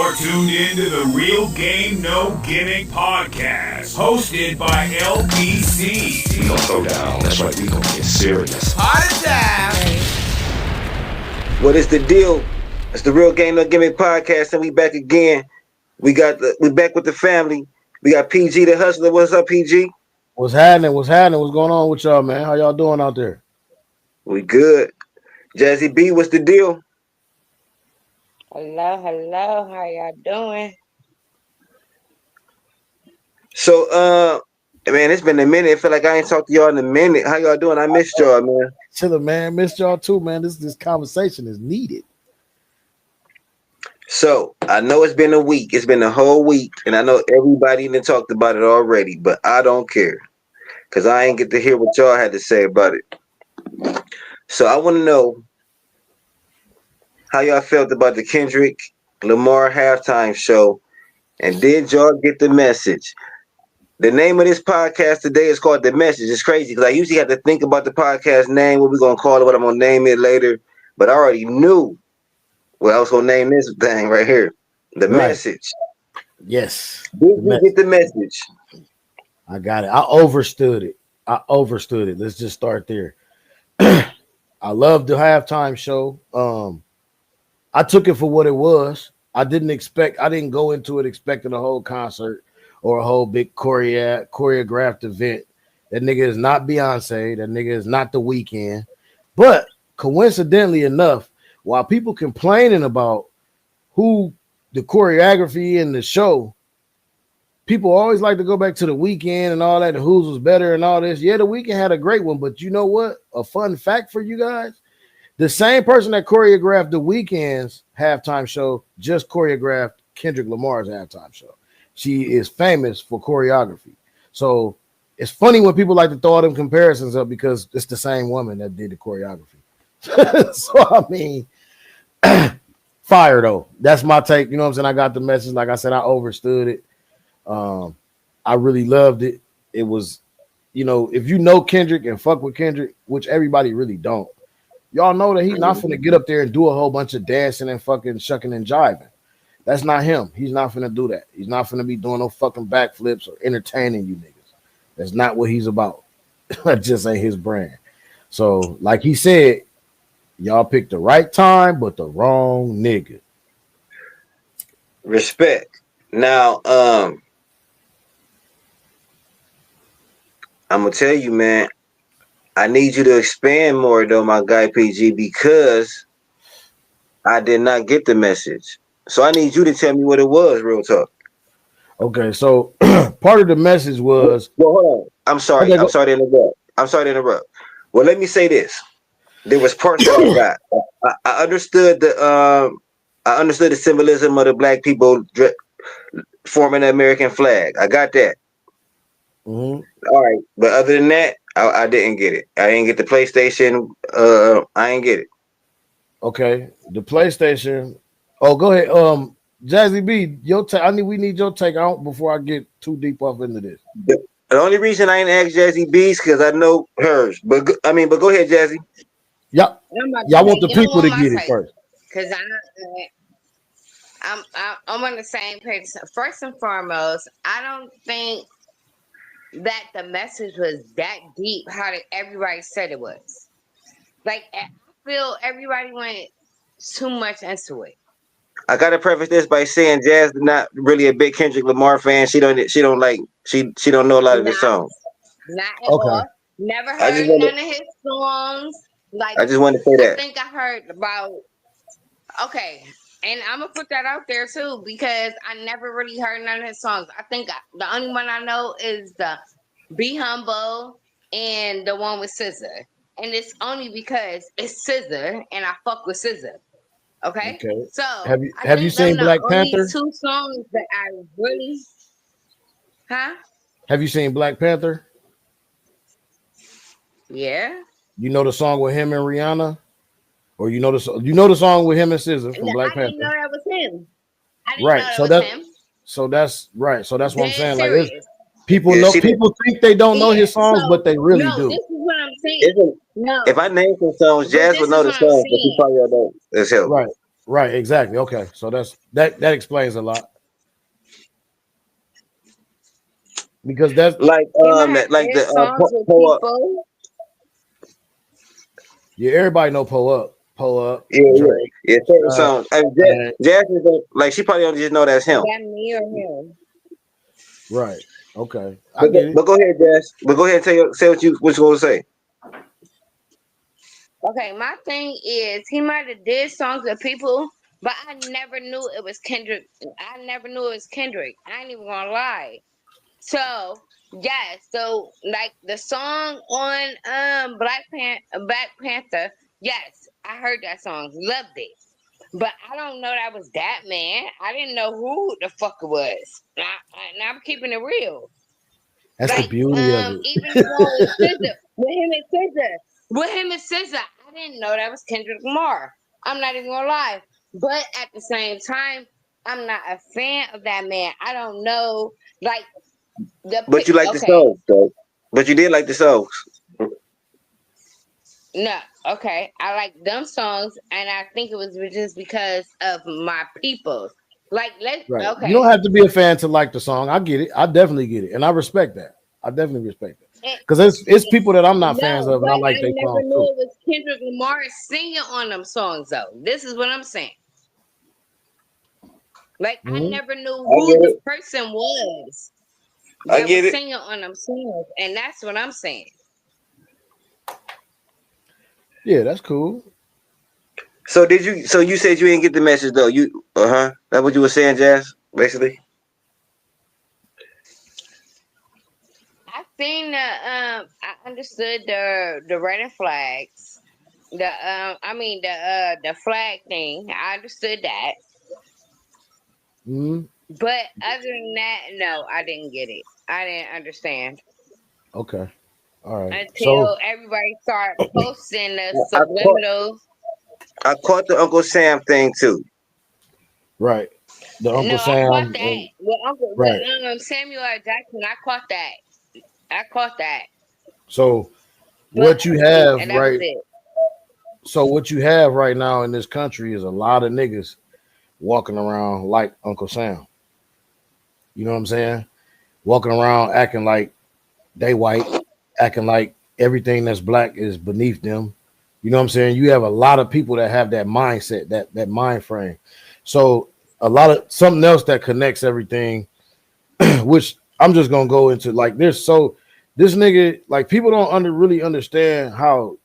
You're tuned into the Real Game No Gimmick podcast, hosted by LBC. We gonna throw down. That's right. We gonna get serious. Hot attack! What is the deal? It's the Real Game No Gimmick podcast, and we back again. We back with the family. We got PG the Hustler. What's up, PG? What's happening? What's going on with y'all, man? How y'all doing out there? We good. Jazzy B, what's the deal? Hello. How y'all doing? So, man, it's been a minute. I feel like I ain't talked to y'all in a minute. How y'all doing? I missed y'all, man. Chilling, man. Missed y'all too, man. This conversation is needed. So, I know it's been a week. It's been a whole week, and I know everybody done talked about it already, but I don't care because I ain't get to hear what y'all had to say about it. So, I want to know how y'all felt about the Kendrick Lamar halftime show, and did y'all get the message? The name of this podcast today is called The Message. It's crazy because I usually have to think about the podcast name, what we're going to call it, what I'm going to name it later, but I already knew what I was going to name this thing right here. The Message. Yes. Did you get the message? I got it. I overstood it. Let's just start there. I loved the halftime show. I took it for what it was. I didn't go into it expecting a whole concert or a whole big choreographed event. That nigga is not Beyonce. That nigga is not The Weeknd. But coincidentally enough, while people complaining about who the choreography in the show, people always like to go back to The Weeknd and all that, and whose was better and all this. Yeah, The Weeknd had a great one, but you know what? A fun fact for you guys. The same person that choreographed The Weeknd's halftime show just choreographed Kendrick Lamar's halftime show. She is famous for choreography. So it's funny when people like to throw all them comparisons up because it's the same woman that did the choreography. So, I mean, fire though. That's my take. You know what I'm saying? I got the message. Like I said, I overstood it. I really loved it. It was, if you know Kendrick and fuck with Kendrick, which everybody really don't, y'all know that he's not finna get up there and do a whole bunch of dancing and fucking shucking and jiving. That's not him. He's not finna do that. He's not finna be doing no fucking backflips or entertaining you niggas. That's not what he's about. That just ain't his brand. So, like he said, y'all picked the right time, but the wrong nigga. Respect. Now, I'm gonna tell you, man, I need you to expand more, though, my guy PG, because I did not get the message. So I need you to tell me what it was, real talk. Okay, so part of the message was... Well, hold on. I'm sorry to interrupt. Well, let me say this. There was parts that I got. I understood the symbolism of the black people forming the American flag. I got that. Mm-hmm. All right, but other than that, I didn't get it. I didn't get the PlayStation. I didn't get it. Okay, the PlayStation. Oh, go ahead. Jazzy B, your take. We need your take out before I get too deep off into this. The only reason I didn't ask Jazzy B's because I know hers. But go ahead, Jazzy. Y'all want the people to get it first. Because I'm on the same page. First and foremost, I don't think that the message was that deep how everybody said it was. Like, I feel everybody went too much into it. I gotta preface this by saying Jazz is not really a big Kendrick Lamar fan. She don't know a lot of his songs. Not at all. Never heard none of his songs. Like, I just wanted to say that. I think I heard about. Okay, and I'm gonna put that out there too because I never really heard none of his songs. I think the only one I know is the "Be Humble" and the one with SZA, and it's only because it's SZA and I fuck with SZA. Okay. So have you seen Black Panther? Two songs that I really, Have you seen Black Panther? Yeah. You know the song with him and Rihanna, or you know the song with him and SZA from Black Panther. I didn't know that was him. So that's right. So that's what I'm saying. Serious. Like people think they don't know his songs, but they really do. This is what I'm saying. If I name some songs, Jazz would know the songs, but she probably don't know as hell. Right. Right, exactly. Okay, so that explains a lot because that's Like He might have like the did songs with pull up. people. yeah. Everybody know pull up, Yeah, yeah, Drake. yeah. Certain songs. And Right, Jasmine, like she probably don't just know that's Is him. that me or him? right. Okay, I get it. But go ahead, Jazz. But go ahead and say what you gonna say. Okay, my thing is he might have did songs with people, but I never knew it was Kendrick. I never knew it was Kendrick. I ain't even gonna lie. So yes, so like the song on Black Panther, yes, I heard that song, loved it. But I don't know that was that man. I didn't know who the fuck it was. Now I'm keeping it real. That's the Like beauty of even the song with it. SZA, with him and SZA, I didn't know that was Kendrick Lamar. I'm not even gonna lie. But at the same time, I'm not a fan of that man. I don't know, like But you like the okay, songs, though. But you did like the songs. no, okay, I like them songs, and I think it was just because of my people. Like let's Right. You don't okay, have to be a fan to like the song. I get it. I definitely get it, and I respect that. I definitely respect that and, because it's people that I'm not fans no, of, but and I like I their never songs knew too. it was Kendrick Lamar singing on them songs though. This is what I'm saying. Like I Mhm. never knew I who get the it. person was I that get was it. singing on them songs, and that's what I'm saying. Yeah, that's cool. So did you? So you said you didn't get the message though. You That's what you were saying, Jazz. Basically. I seen I understood the red and flags. The flag thing. I understood that. Mhm. But other than that, no, I didn't get it. I didn't understand Okay. All right. So until everybody started posting the I caught subliminals. I caught the Uncle Sam thing too. right, the No, Uncle I caught Sam. that. Right. Samuel L. Jackson. I caught that. I caught that. So But what you have and that was right. it. So what you have right now in this country is a lot of niggas walking around like Uncle Sam. You know what I'm saying? Walking around acting like they white, acting like everything that's black is beneath them. You know what I'm saying? You have a lot of people that have that mindset, that mind frame. So a lot of something else that connects everything, which I'm just gonna go into like this nigga, like people don't really understand how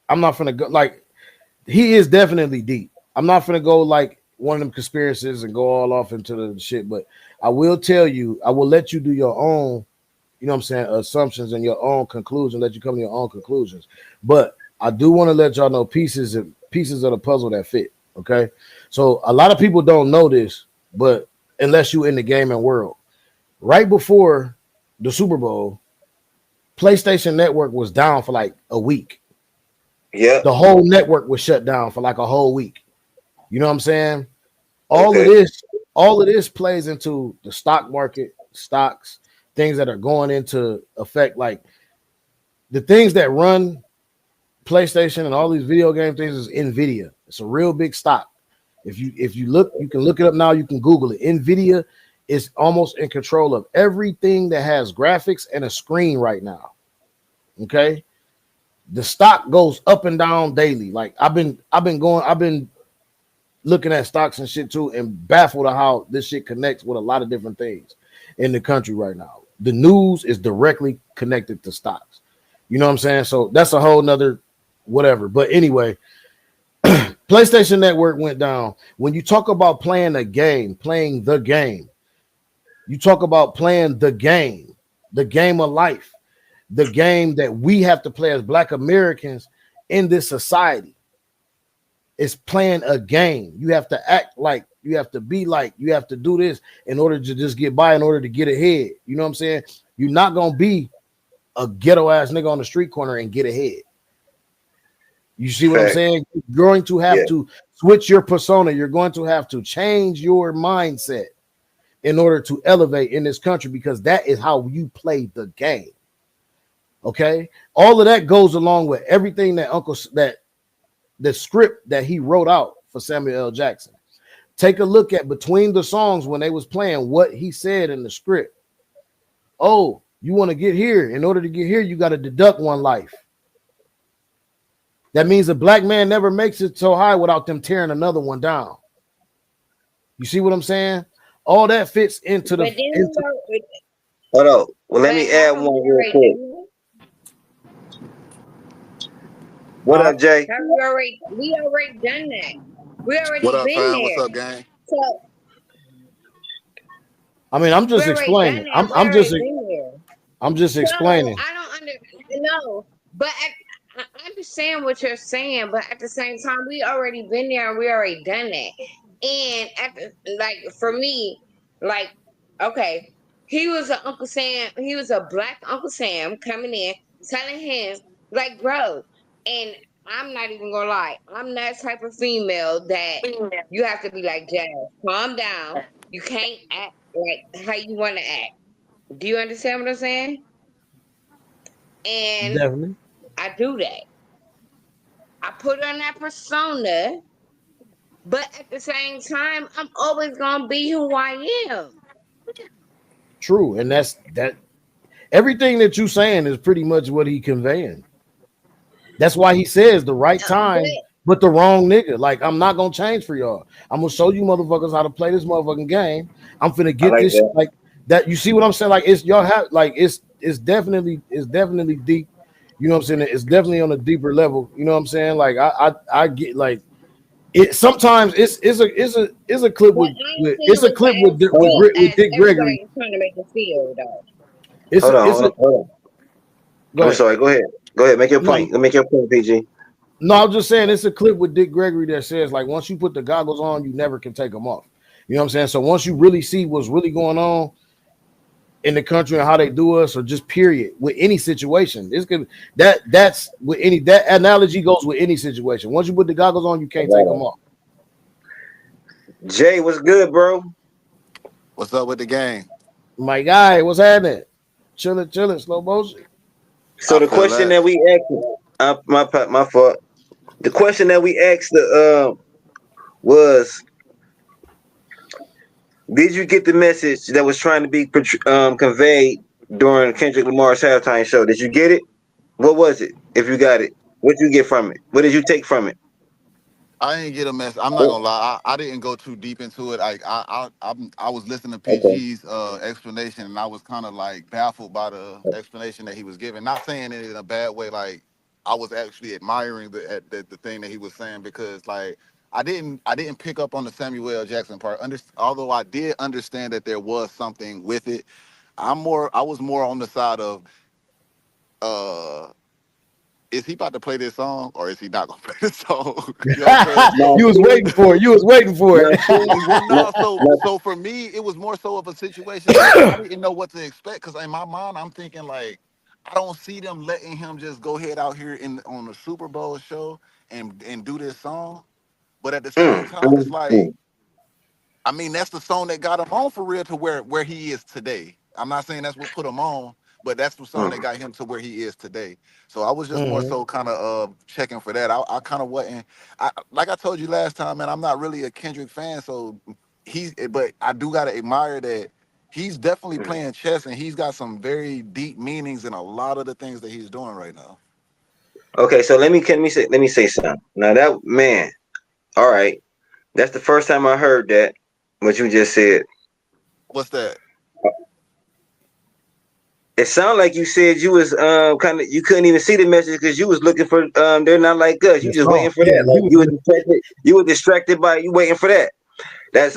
I'm not gonna go like he is definitely deep. I'm not gonna go like one of them conspiracies and go all off into the shit, but I will tell you, I will let you do your own, you know what I'm saying, assumptions and your own conclusion, let you come to your own conclusions. But I do want to let y'all know pieces of the puzzle that fit. Okay. So a lot of people don't know this, but unless you in the gaming world, right before the Super Bowl, PlayStation Network was down for like a week. Yep. The whole network was shut down for like a whole week. You know what I'm saying? All of Okay. this, all of this plays into the stock market, stocks, things that are going into effect, like the things that run PlayStation and all these video game things is Nvidia. It's a real big stock. If you look, you can look it up now. You can Google it. Nvidia is almost in control of everything that has graphics and a screen right now. Okay, the stock goes up and down daily. Like I've been looking at stocks and shit too, and baffled at how this shit connects with a lot of different things in the country right now. The news is directly connected to stocks. You know what I'm saying? So that's a whole nother whatever. But anyway, PlayStation Network went down. When you talk about playing a game, playing the game, you talk about playing the game of life, the game that we have to play as Black Americans in this society. It's playing a game. You have to act like, you have to be like, you have to do this in order to just get by, in order to get ahead. You know what I'm saying? You're not going to be a ghetto ass nigga on the street corner and get ahead. You see what I'm Fact. saying? You're going to have Yeah. to switch your persona. You're going to have to change your mindset in order to elevate in this country, because that is how you play the game. Okay? All of that goes along with everything that the script that he wrote out for Samuel L. Jackson. Take a look at between the songs when they was playing what he said in the script. Oh, you want to get here. In order to get here, you got to deduct one life. That means a black man never makes it so high without them tearing another one down. You see what I'm saying? All that fits into the. Hold on. Well, let me add one real quick. What up, Jay? We already done that. We already What up, been fam? there. What's up, gang? So I mean, I'm just explaining. I'm just explaining. I don't know, but I understand what you're saying, but at the same time, we already been there and we already done that. And for me, like, okay, he was a Uncle Sam. He was a black Uncle Sam coming in, telling him, like, bro, and I'm not even gonna lie, I'm that type of female that you have to be like, Jazz, calm down. You can't act like how you want to act. Do you understand what I'm saying? And Definitely. I do that. I put on that persona, but at the same time, I'm always gonna be who I am. True, and that's that. Everything that you saying is pretty much what he conveying. That's why he says the right time, but the wrong nigga. Like, I'm not gonna change for y'all. I'm gonna show you motherfuckers how to play this motherfucking game. I'm finna get this shit like that. You see what I'm saying? Like, it's y'all have like it's definitely deep. You know what I'm saying? It's definitely on a deeper level. You know what I'm saying? Like, I get like it. Sometimes it's a clip with Dick Gregory. Trying to make it feel though. Hold on. I'm sorry. Go ahead. Make your point. Make your point, PG. No, I'm just saying it's a clip with Dick Gregory that says, like, once you put the goggles on, you never can take them off. You know what I'm saying? So once you really see what's really going on in the country and how they do us, or just period with any situation, it's good. That's with any that analogy goes with any situation. Once you put the goggles on, you can't take them off. Jay, what's good, bro? What's up with the gang? My guy, what's happening? Chilling, slow motion. So the question that we asked, my fault. The question that we asked was, did you get the message that was trying to be conveyed during Kendrick Lamar's halftime show? Did you get it? What was it? If you got it, what did you get from it? What did you take from it? I ain't get a mess. I'm not gonna lie. I didn't go too deep into it. I was listening to PG's explanation, and I was kind of like baffled by the explanation that he was giving. Not saying it in a bad way. Like, I was actually admiring the thing that he was saying, because like I didn't pick up on the Samuel L. Jackson part. Although I did understand that there was something with it. I was more on the side of is he about to play this song or is he not gonna play this song? You know what I'm saying? You was waiting for it. So for me, it was more so of a situation I didn't know what to expect, because in my mind, I'm thinking like, I don't see them letting him just go ahead out here on the Super Bowl show and do this song. But at the same time, it's like, I mean, that's the song that got him on for real to where he is today. I'm not saying that's what put him on, but that's the song that got him to where he is today. So I was just more so kind of checking for that. I kind of wasn't, like I told you last time, man, I'm not really a Kendrick fan. So but I do got to admire that he's definitely playing chess, and he's got some very deep meanings in a lot of the things that he's doing right now. Okay, so let me say something. Now that, man, all right, that's the first time I heard that, what you just said. What's that? It sounded like you said you was you couldn't even see the message because you was looking for they're not like us. You just waiting for that. Like, you were distracted by you waiting for that. That's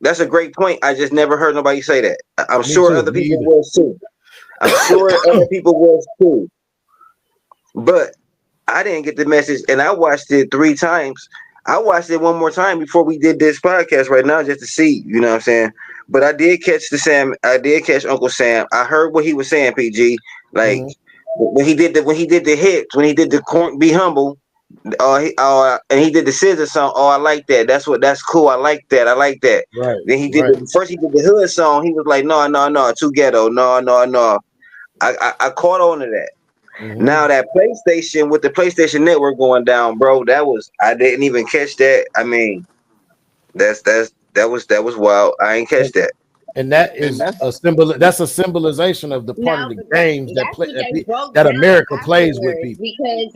that's a great point. I just never heard nobody say that. I'm sure other people was too. But I didn't get the message, and I watched it 3 times. I watched it one more time before we did this podcast right now, just to see, you know what I'm saying? But I did catch I did catch Uncle Sam. I heard what he was saying, PG. Like when he did the hits, when he did the Be Humble, and he did the Scissor song. Oh, I like that. That's cool. I like that. Right. Then he did first he did the Hood song. He was like, no, too ghetto. No. I caught on to that. Now that PlayStation with the PlayStation Network going down, bro, I didn't even catch that. I mean, that was wild. I ain't catch that. And that And is that's a symbol. That's a symbolization of the part of No, the but games that that's play what they broke that down America plays with afterwards people. because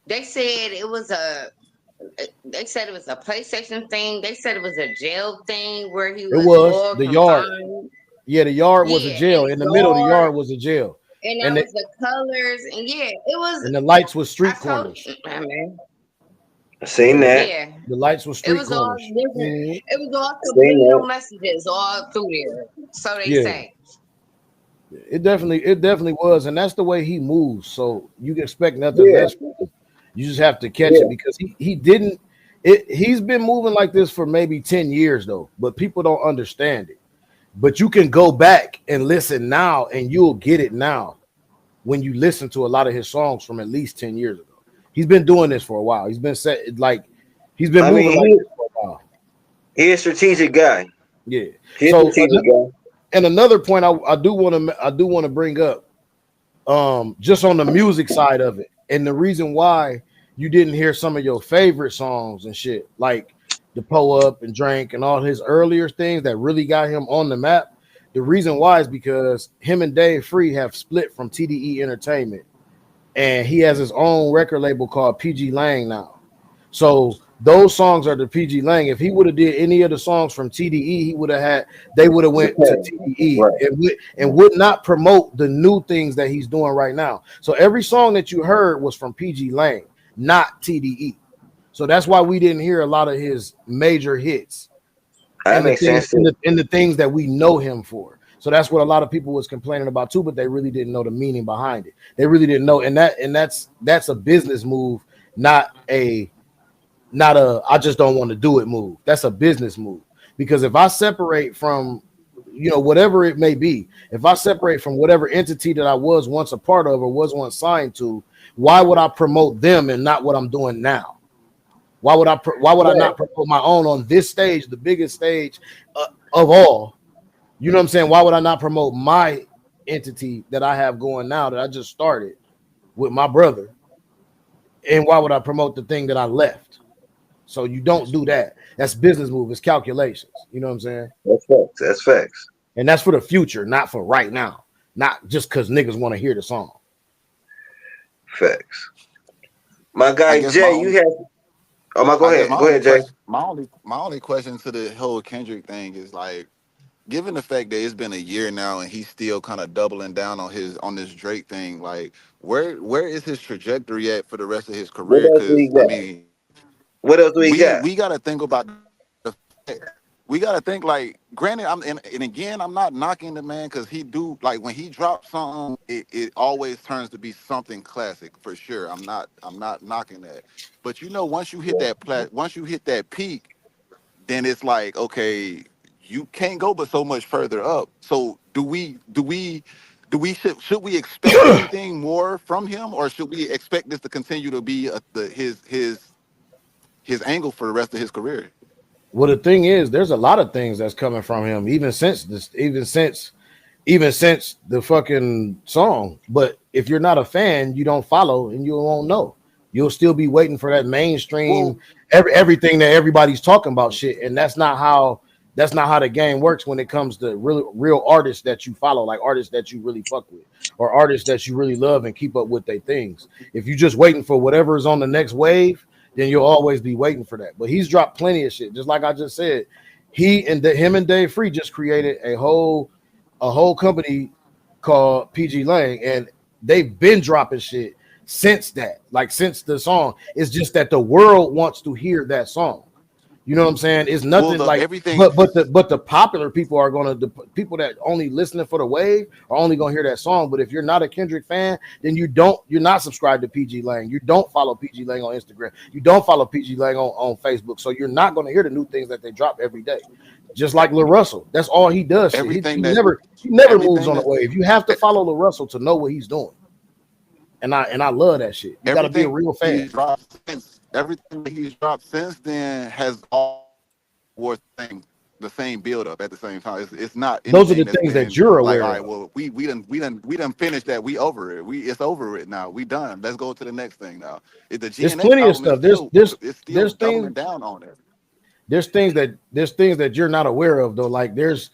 they said it was a they said it was a PlayStation thing. They said it was a jail thing where he It was was more the yard. confined. Yeah, the yard was a Yeah, and jail. the In the middle, the yard, yard was a jail, and that and was the colors, and yeah, it was. and the lights was I street told corners. man, I seen that. yeah, The lights were it street was all corners. different. Mhm. It was all Seen subliminal that. messages all through there. So they Yeah, say. it definitely was, and that's the way he moves. So you can expect nothing Yeah, less from him. You just have to catch it yeah. because he didn't. He's been moving like this for maybe 10 years though, but people don't understand it. But you can go back and listen now, and you'll get it now when you listen to a lot of his songs from at least 10 years ago. He's been doing this for a while. He's been I moving mean, like this for a while. he a strategic guy. Yeah. He a So strategic guy. and another point I do want to bring up, just on the music side of it, and the reason why you didn't hear some of your favorite songs and shit like the Pull Up and Drink and all his earlier things that really got him on the map. The reason why is because him and Dave Free have split from TDE Entertainment, and he has his own record label called PG Lang now. So those songs are the PG Lang. If he would have did any of the songs from TDE, they would have went to TDE Right. and would not promote the new things that he's doing right now. So every song that you heard was from PG Lang, not TDE. So that's why we didn't hear a lot of his major hits That and the makes things sense too. and the things that we know him for. So that's what a lot of people was complaining about too, but they really didn't know the meaning behind it. They really didn't know, and that's a business move, not a I just don't want to do it move. That's a business move. Because if I separate from whatever it may be, if I separate from whatever entity that I was once a part of or was once signed to, why would I promote them and not what I'm doing now? Why would I Right. not promote my own on this stage, the biggest stage of all? You know what I'm saying? Why would I not promote my entity that I have going now that I just started with my brother? And why would I promote the thing that I left? So you don't do that. That's business move. It's calculations. You know what I'm saying? That's facts. That's facts. And that's for the future, not for right now. Not just because niggas want to hear the song. Facts. My I guy guess my Jay, you only have. Oh my, go I guess ahead. my Go only ahead, Jay. question my only question to the whole Kendrick thing is like, given the fact that it's been a year now and he's still kind of doubling down on this Drake thing, like where is his trajectory at for the rest of his What career? else do we Because I got? mean, What else do we we got? we got to think about the we got to think like, granted, and again, I'm not knocking the man because he do, like, when he drops something, it always turns to be something classic for sure. I'm not knocking that, but once you hit once you hit that peak, then it's like, okay, you can't go but so much further up. So should we expect anything more from him, or should we expect this to continue to be his angle for the rest of his career? Well, the thing is, there's a lot of things that's coming from him, even since the fucking song. But if you're not a fan, you don't follow and you won't know. You'll still be waiting for that mainstream, Well, everything that everybody's talking about shit. And that's not how the game works when it comes to real artists that you follow, like artists that you really fuck with, or artists that you really love and keep up with their things. If you're just waiting for whatever is on the next wave, then you'll always be waiting for that. But he's dropped plenty of shit. Just like I just said, him and Dave Free just created a whole company called PG Lang, and they've been dropping shit since that, like since the song. It's just that the world wants to hear that song. You know what I'm saying? It's well, nothing the like, everything. but the popular people the people that only listening for the wave are only gonna hear that song. But if you're not a Kendrick fan, then you're not subscribed to PG Lang. You don't follow PG Lang on Instagram. You don't follow PG Lang on Facebook. So you're not gonna hear the new things that they drop every day. Just like Lil Russell, that's all he does. Shit. He, everything he that never he never moves everything on the that wave. You have to follow Lil Russell to know what he's doing. And I love that shit. You got to be a everything real fan. he's dropped since everything that he's dropped since then has all worth thing. the same build up at the same time. It's not Those are anything the that's things that been you're like, aware all right, of. well, we done finished that. We over it. It's over it now. We done. Let's go to the next thing now. The There's GNX plenty of album is stuff. still There's doubling things down on it. there's things that you're not aware of though. Like there's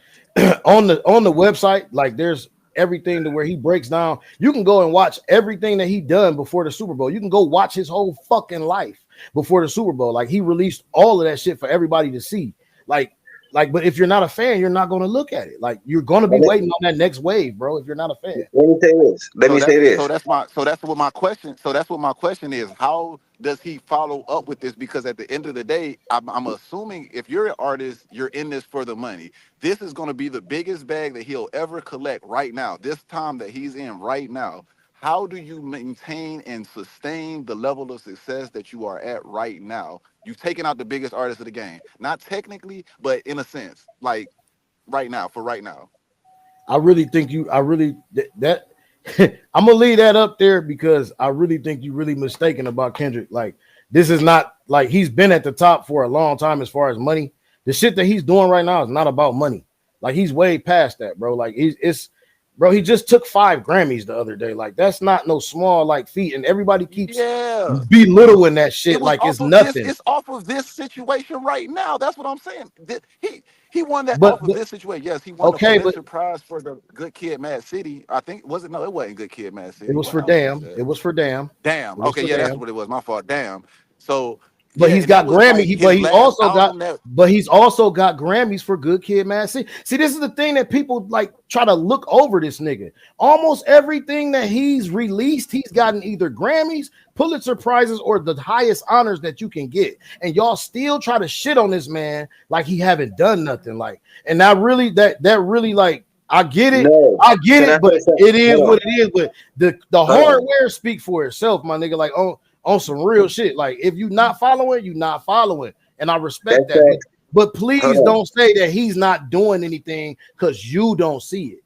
on the website, like there's everything to where he breaks down. You can go and watch everything that he done before the Super Bowl. You can go watch his whole fucking life before the Super Bowl. Like he released all of that shit for everybody to see. But if you're not a fan, you're not going to look at it. Like you're going to be waiting on that next wave, bro. If you're not a fan. Let me say this. That's what my question is. How does he follow up with this? Because at the end of the day, I'm assuming if you're an artist, you're in this for the money. This is going to be the biggest bag that he'll ever collect right now. This time that he's in right now. How do you maintain and sustain the level of success that you are at right now? You've taken out the biggest artist of the game, not technically, but in a sense, like right now, for right now. I really think that I'm gonna leave that up there because I really think you really mistaken about Kendrick. Like this is not like he's been at the top for a long time as far as money. The shit that he's doing right now is not about money. Like he's way past that, bro. Like bro, he just took 5 Grammys the other day. Like that's not no small like feat, and everybody keeps belittling that shit like it's nothing. It's off of this situation right now. That's what I'm saying. He won that But off of this situation. Yes, he won the okay, but Pulitzer Prize for the Good Kid, Mad City. I think was it? No, it wasn't Good Kid, Mad City. it was What for album was Damn. that? It was for Damn. Damn. It was Okay, for yeah, that's Damn. what it was. My fault. Damn. So But yeah, he's and that got was Grammy. like He, his but he's last also got. album that. But he's also got Grammys for Good Kid, Mad City. See, this is the thing that people like try to look over this nigga. Almost everything that he's released, he's gotten either Grammys, Pulitzer Prizes, or the highest honors that you can get. And y'all still try to shit on this man like he haven't done nothing. Like, and that really like. I get it, No. I get Can I it, but say something? it is Hold what on. it is. But the hardware speak for itself, my nigga. Like on some real shit. Like if you not following, you not following, and I respect That's that. facts. But please Hold on. don't say that he's not doing anything because you don't see it.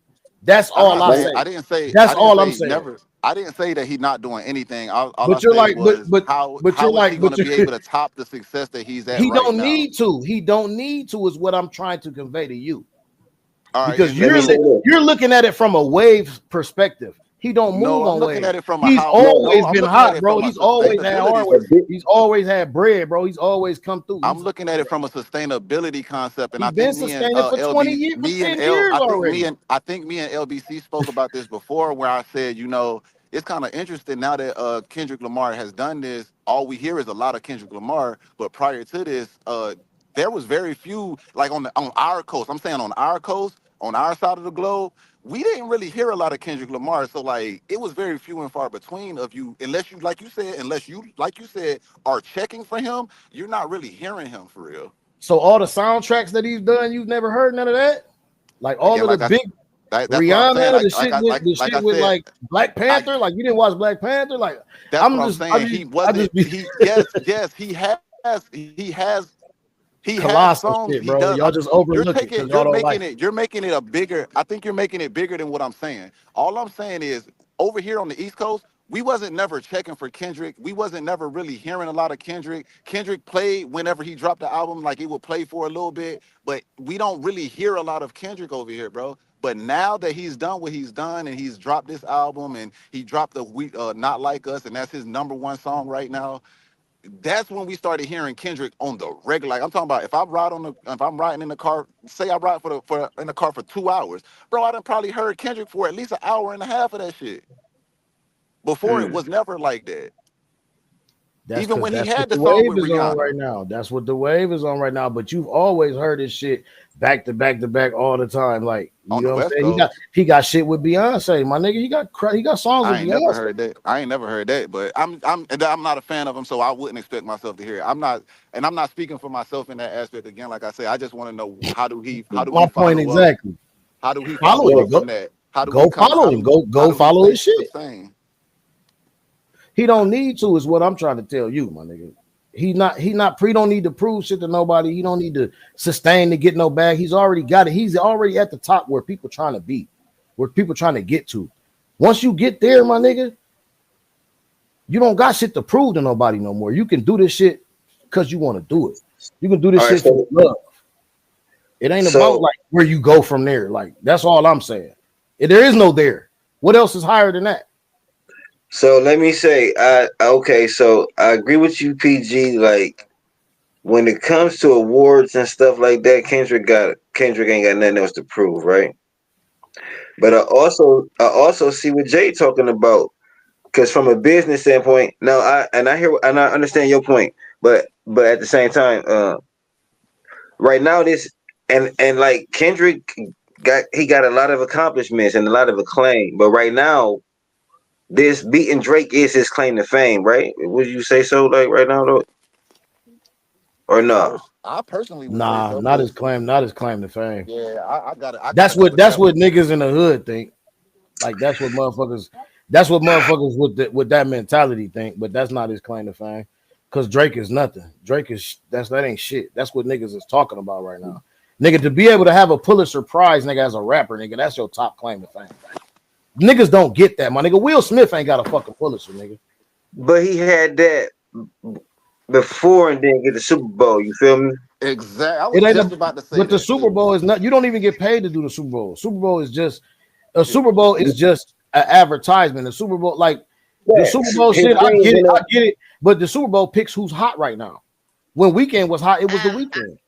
That's I'm all not I saying. say. I didn't say. That's I didn't all I'm say saying. never. I didn't say that he's not doing anything. All I But you're said like, was how you're is he like, going to be able to top the success that he's at he right don't now? need to. He don't need to is what I'm trying to convey to you. All right, Because and Let me say this. you're looking at it from a wave perspective. He don't no, move I'm on looking waves. at it from a He's how. No, always I'm been looking at hot, it bro. from a He's always had sustainability. hardware. A bit. He's always had bread, bro. He's always come through. I'm looking at it from a sustainability concept, and He's I been think me and sustaining for 20 LB, years, for me and 10 L, years already. I think me and LBC spoke about this before, where I said, it's kind of interesting now that Kendrick Lamar has done this. All we hear is a lot of Kendrick Lamar, but prior to this, there was very few like on our coast. I'm saying on our coast, on our side of the globe, we didn't really hear a lot of Kendrick Lamar. So like it was very few and far between of you, unless you like you said are checking for him, you're not really hearing him for real. So all the soundtracks that he's done, you've never heard none of that? Like all Again, of the like big that's what I'm saying. Rihanna, the shit with I said, like Black Panther. Like you didn't watch Black Panther? Like that's what I'm saying. He wasn't. Yes. He has colossal songs. shit, He bro. does. Y'all just overlook it because y'all You're don't like making it. it. You're making it a bigger. I think you're making it bigger than what I'm saying. All I'm saying is over here on the East Coast, we wasn't never checking for Kendrick. We wasn't never really hearing a lot of Kendrick. Kendrick played whenever he dropped the album, like it would play for a little bit, but we don't really hear a lot of Kendrick over here, bro. But now that he's done what he's done and he's dropped this album and he dropped the Not Like Us, and that's his #1 song right now, that's when we started hearing Kendrick on the regular. Like I'm talking about, if I'm riding in the car, say I ride in the car for 2 hours, bro, I done probably heard Kendrick for at least an hour and a half of that shit. Before it was never like that. Even when he That's had what the the song wave with is on Rihanna. right now. That's what the wave is on right now. But you've always heard this shit back to back to back all the time. Like you On know the what I'm West saying? Coast, He got shit with Beyonce, my nigga. He got songs with I ain't never Beyonce. heard that. I ain't never heard that. But I'm not a fan of him, so I wouldn't expect myself to hear it. I'm not speaking for myself in that aspect. Again, like I said, I just want to know how do he My point follow up? exactly. How do he Follow follow it. up from that? How do he Go come? follow him. How Go do he follow stay his shit. sustained? He don't need to, is what I'm trying to tell you, my nigga. He don't need to prove shit to nobody. He don't need to sustain to get no bag. He's already got it. He's already at the top where people trying to be, where people trying to get to. Once you get there, my nigga, you don't got shit to prove to nobody no more. You can do this shit because you want to do it. You can do this shit for love. It ain't So about like where you go from there. Like that's all I'm saying. There is no there. What else is higher than that? so let me say, so I agree with you, PG. Like when it comes to awards and stuff like that, Kendrick ain't got nothing else to prove, right? But I also see what Jay talking about because from a business standpoint, now I understand your point, but at the same time, right now this and like Kendrick got a lot of accomplishments and a lot of acclaim, but right now this beating Drake is his claim to fame, right? Would you say so? Like right now, though, or no? I personally would say Nah, so not his because claim, not his claim to fame. yeah, I gotta That's go what with that's that what one. niggas in the hood think. Like that's what motherfuckers with that mentality think, but that's not his claim to fame. Cause Drake is nothing. Drake is that ain't shit. That's what niggas is talking about right now. Nigga, to be able to have a Pulitzer Prize, nigga, as a rapper, nigga, that's your top claim to fame. Niggas don't get that, my nigga. Will Smith ain't got a fucking Pulitzer, nigga. But he had that before and then get the Super Bowl. You feel me? Exactly. I It was ain't just a about to say but the that Super too. Bowl is not, you don't even get paid to do the Super Bowl. Super Bowl is just a It- Super Bowl is just an advertisement. The Super Bowl, like the Super Facts. Bowl His shit, dreams in I a get it. But the Super Bowl picks who's hot right now. When Weekend was hot, it was the Um, Weekend.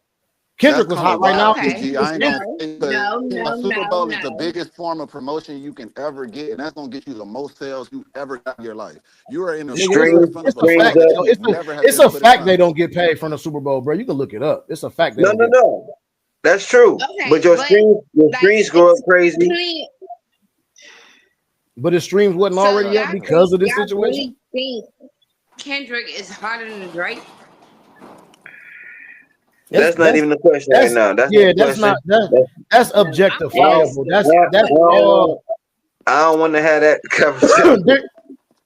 That's Kendrick was kind of hot right now. wild, okay. PG. It's I ain't gonna Kendrick. No, say because no, a no, Super no, Bowl is the no. biggest form of promotion you can ever get, and that's gonna get you the most sales you ever got in your life. You are in a Nigga, you are in streams front it's of a a streams fact crowd that that up. you would never have it's been a put in fact front they of. don't get paid from the Super Bowl, bro. You can look it up. It's a fact they No, don't no, get. no. That's true. But Okay, but your like streams grow up it's crazy. really But his streams wasn't so already up because of this y'all situation. really think Kendrick is harder than Drake? That's That's not that's even the question right that's now. That's not yeah. the That's not question. that's I'm I don't, objectifiable. asking. That's I all. don't, I don't want to have that conversation. there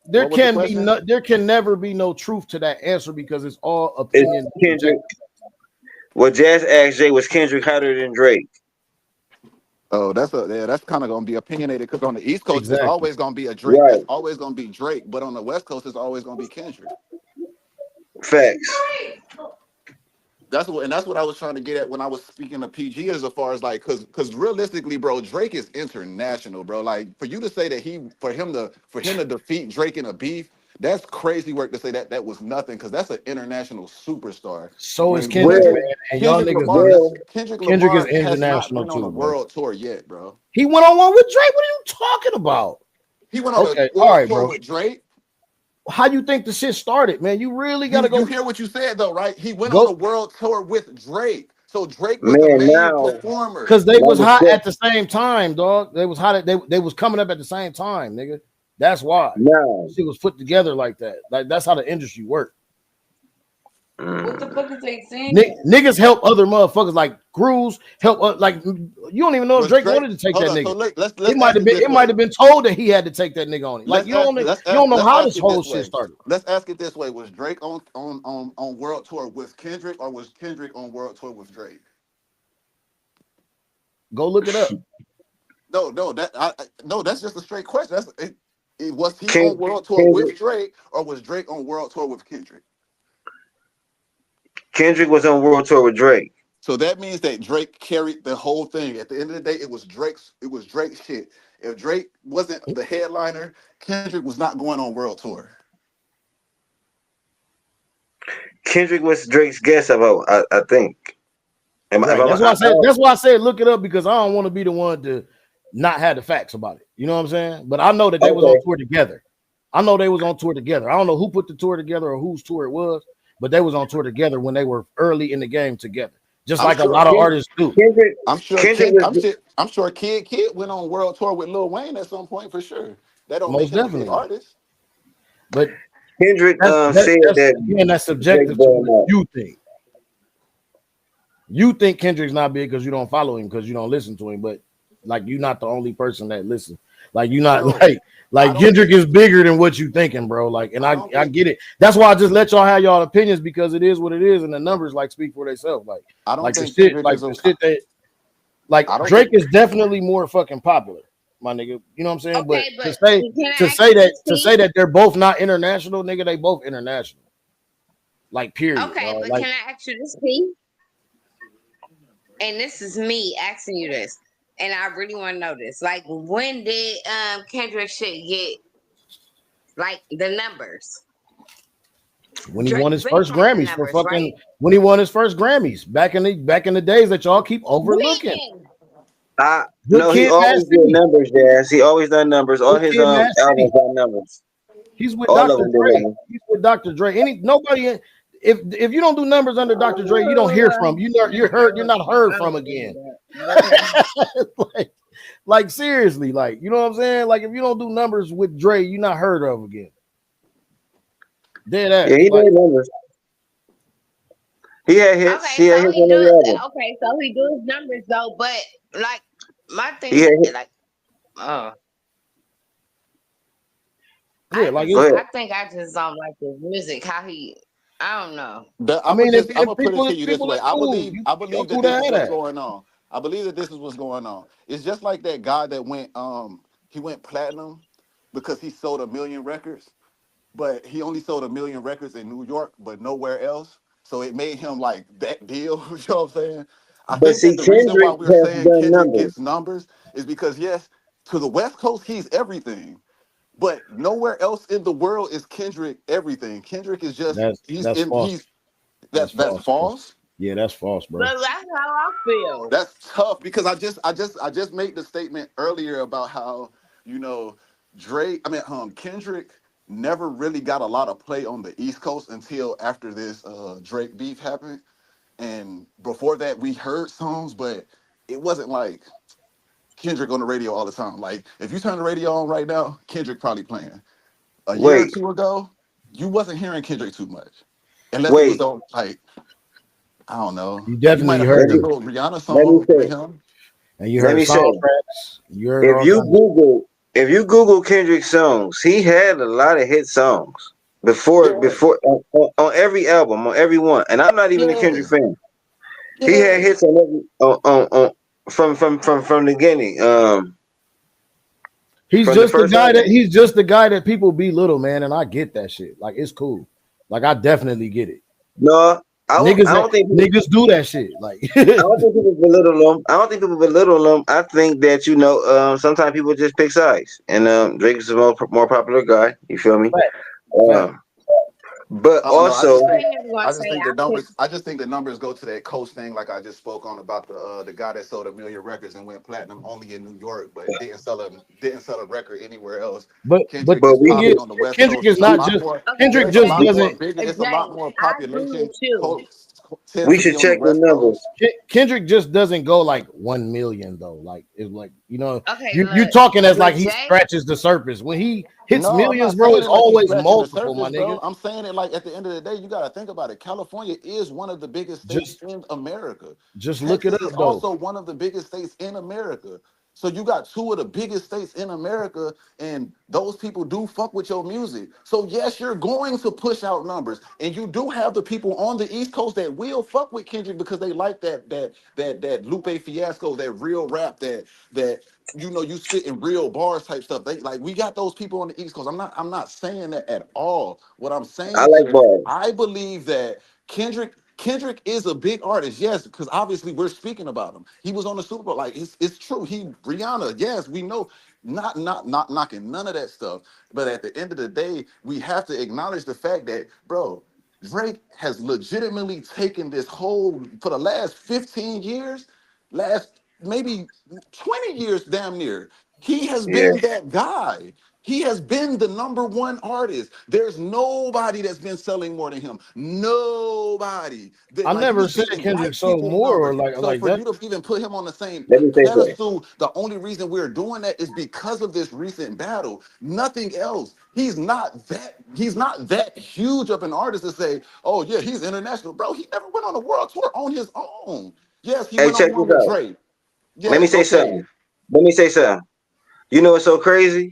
there What was the can be question? no there can never be no truth to that answer because it's all It's opinion Kendrick. subjective. What Jazz asked Jay was Kendrick hotter than Drake. Oh, that's kind of gonna be opinionated because on the East Coast it's Exactly. always gonna be a Drake. It's Right. always gonna be Drake, but on the West Coast it's always gonna be Kendrick. Facts. That's what I was trying to get at when I was speaking to PG as far as like because realistically, bro, Drake is international, bro. Like for you to say that for him to defeat Drake in a beef, that's crazy work to say that was nothing because that's an international superstar. So is When Kendrick, Well, man, and y'all niggas well, Kendrick Kendrick is Lamar has not international went on a too, bro. world tour yet, bro. He went on one with Drake. What are you talking about? He went on a Okay, all world right, tour bro. with Drake. How you think the shit started, man? You really gotta You go hear what you said though, right? He went on a go world tour with Drake. So Drake was the man, main now, performer. because they now was the hot que- at the same time, dog. They was hot. They was coming up at the same time, nigga. That's why now, shit was put together like that. Like that's how the industry works. What the mm, fuck is they saying? Niggas help other motherfuckers like Cruz help. Like you don't even know if Was Drake Drake? wanted to take Hold that on. So nigga. let's ask it this It might way. have been told that he had to take that nigga on it. Like you don't know Let's how ask this it whole this shit way. started. Let's ask it this way. Was Drake on world tour with Kendrick or was Kendrick on world tour with Drake? Go look it up. No, that's just a straight question. Was he on Ken- world tour with Kendrick, Drake or was Drake on world tour with Kendrick? Kendrick was on world tour with Drake. So that means that Drake carried the whole thing. At the end of the day, it was Drake's shit. If Drake wasn't the headliner, Kendrick was not going on world tour. Kendrick was Drake's guest. I think. Right. That's why I said look it up because I don't want to be the one to not have the facts about it. You know what I'm saying? But I know that they was on Okay. tour together. I know they was on tour together. I don't know who put the tour together or whose tour it was, but they was on tour together when they were early in the game together. Just I'm like a sure lot of artists do. Kendrick, I'm sure Kendrick Kid was I'm sure Kid went on world tour with Lil Wayne at some point for sure. That don't make Most him a big definitely. artist. But Kendrick said that's that again that's Drake subjective to brought him what up. you think. You think Kendrick's not big because you don't follow him because you don't listen to him, but like you're not the only person that listens. Like you're not Bro, like I don't Kendrick think is bigger than what you thinking, bro. Like, and I don't I think get it. That's why I just let y'all have y'all opinions because it is what it is, and the numbers like speak for themselves. I don't think Like Kendrick is the a shit that like I don't Drake think is definitely more fucking popular, my nigga. You know what I'm saying? But Okay, but can I ask you this, to P? say that they're both not international, nigga, they both international. Like period. Okay, but Like can I ask you this, P? and this is me asking you this, and I really want to know this. Like, when did Kendrick shit get like the numbers? When he won Drake his been first had the Grammys for numbers, right? fucking when he won his first Grammys back in the days that y'all keep overlooking. When? I Good no, he Kid, Mad always did City. numbers, Jazz. He always done numbers. All Good his Kid, Mad albums City. got numbers. He's with All of Dr. them did Dre. numbers. He's with Dr. Dre. Nobody. If you don't do numbers under Dr. Dre, you don't hear from. You're not heard from again. like, like seriously, like you know what I'm saying. Like if you don't do numbers with Dre, you're not heard of again. Dead ass. Yeah, he Like, did numbers. He had hits. He Okay, had so hits he on do. every album. Okay, so he do his numbers though, but like my He thing, had hits. like, yeah, like Go it's. ahead. I think I just don't like his music. How he, I don't know. I mean, if I'm gonna put it to if you this people way. is cool, I y'all believe that cool to this is have what's that. going on. I believe that this is what's going on. It's just like that guy that went he went platinum because he sold 1 million records, but he only sold 1 million records in New York, but nowhere else. So it made him like that deal. You know what I'm saying? I But think see, that the reason why Kendrick we're has saying done Kendrick numbers. gets numbers is because yes, to the West Coast he's everything. But nowhere else in the world is Kendrick everything. Kendrick is just That's false. he's That's that's false, bro. false. Yeah, that's false, bro. But that's how I feel. That's tough because I just made the statement earlier about how you know Drake. I mean, Kendrick never really got a lot of play on the East Coast until after this Drake beef happened, and before that we heard songs, but it wasn't like Kendrick on the radio all the time. Like if you turn the radio on right now, Kendrick probably playing. A year or Wait, two ago, you wasn't hearing Kendrick too much, unless it was wait. on like I don't know. You You might definitely have Let heard heard the me it, little Rihanna let me song with say. him. and you Let heard me say. soundtracks. You heard If all you kinds. Google, if you Google Kendrick songs, he had a lot of hit songs Yeah, before on every album, on every one. And I'm not even a yeah, Kendrick fan. He had yeah. hits on every on from the beginning. From the first album. He's just the guy that people belittle, man, and I get that shit. Like it's cool. Like I definitely get it. No, Niggas I don't think people, niggas do that shit. Like I don't think people belittle him. I don't think people belittle him. I think that sometimes people just pick sides, and Drake is a more popular guy. You feel me? fact, fact. Um, but I don't know. also, I ain't gonna I just say think I the pick. numbers. I just think the numbers go to that coast thing, like I just spoke on about the guy that sold 1 million records and went platinum only in New York, but didn't sell a record anywhere else. But Kendrick the but is we thing popping is, on the West Kendrick Coast. is It's a not lot just more. Okay, Kendrick There's a just lot Jay, more doesn't bigger. It's a Jay, lot more I agree with population. you. Tends we to be should on the check the West numbers. Coast. Kendrick just doesn't go like 1 million though. Like it's like Okay, you look, talking as like but he Jay, scratches the surface. When he hits No, I'm millions, not bro, saying it's it like he's always scratching the multiple, my surface, bro. nigga. I'm saying it like at the end of the day, you got to think about it. California is one of the biggest states Just in America. just look it Texas up is though. also one of the biggest states in America. So you got two of the biggest states in America, and those people do fuck with your music. So yes, you're going to push out numbers, and you do have the people on the East Coast that will fuck with Kendrick because they like that Lupe Fiasco, that real rap, that you spit in real bars type stuff. They like we got those people on the East Coast. I'm not saying that at all. What I'm I saying like is bars. I believe that Kendrick is a big artist, yes, because obviously we're speaking about him. He was on the Super Bowl. Like it's true. He Rihanna, yes, we know. Not knocking none of that stuff. But at the end of the day, we have to acknowledge the fact that, bro, Drake has legitimately taken this whole for the last 15 years, last maybe 20 years damn near. He has Yeah. been that guy. He has been the number one artist. There's nobody that's been selling more than him. Nobody. I Like never he's said beating Kendrick white sold people's more or numbers. like So for that. you to even put him on the same Let me say so. pedestal, the only reason we're doing that is because of this recent battle. Nothing else. He's not that huge of an artist to say, oh yeah, he's international. Bro, he never went on a world tour on his own. Yes, he Hey, went on check one this with out. Drake. Let me Yes, say okay. something. Let me say something. You know what's so crazy?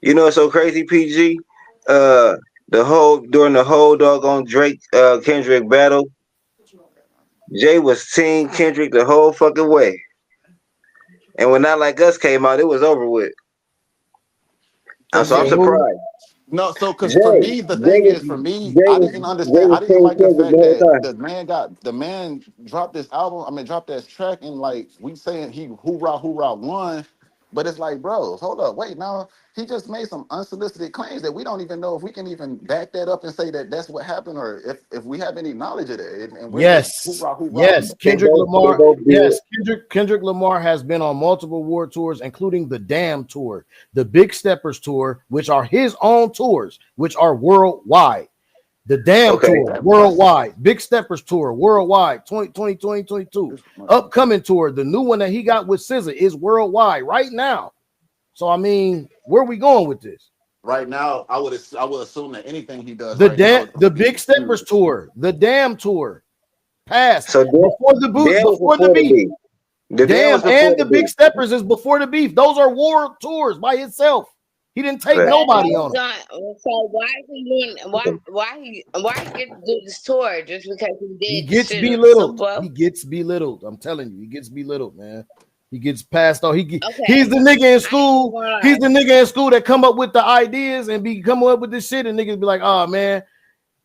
You know what's so crazy, PG? Uh, during the whole doggone Drake Kendrick battle, Jay was team Kendrick the whole fucking way. And when Not Like Us came out, it was over with. For So I'm The me, movie. surprised. No, so because for Jay, me, the Jay thing was is, for me, Jay I was didn't Jay understand. was I didn't King like the Kendrick fact the whole that time. the man dropped this album. I mean, dropped that track, and like we saying he hoorah won, but it's like, bro, hold up, wait, now he just made some unsolicited claims that we don't even know if we can even back that up and say that that's what happened, or if we have any knowledge of that, and we're just Yes, hoorah. yes. They Lamar. both did. Yes, Kendrick Lamar has been on multiple world tours, including the Damn Tour, the Big Steppers Tour, which are his own tours, which are worldwide. The Damn Okay. Tour, worldwide. Big Steppers Tour, worldwide. 2022. Upcoming tour, the new one that he got with SZA is worldwide right now. So, I mean, where are we going with this? Right now, I would assume that anything he does right now is The going to be Big Steppers huge. Tour, the Damn Tour, passed So Dan was before the before the beef. beef. The Dan was Damn, before and the the Big beef. Steppers is before the beef. Those are world tours by itself. He didn't take Right. nobody on them. So why is he doing? Why he get to do this tour just because he He did gets shit in the Super belittled. Bowl? He gets belittled. I'm telling you, he gets belittled, man. He gets passed on. He's Okay, the nigga in I ain't school. gonna lie. He's the nigga in school that come up with the ideas and be coming up with this shit, and niggas be like, "Oh man,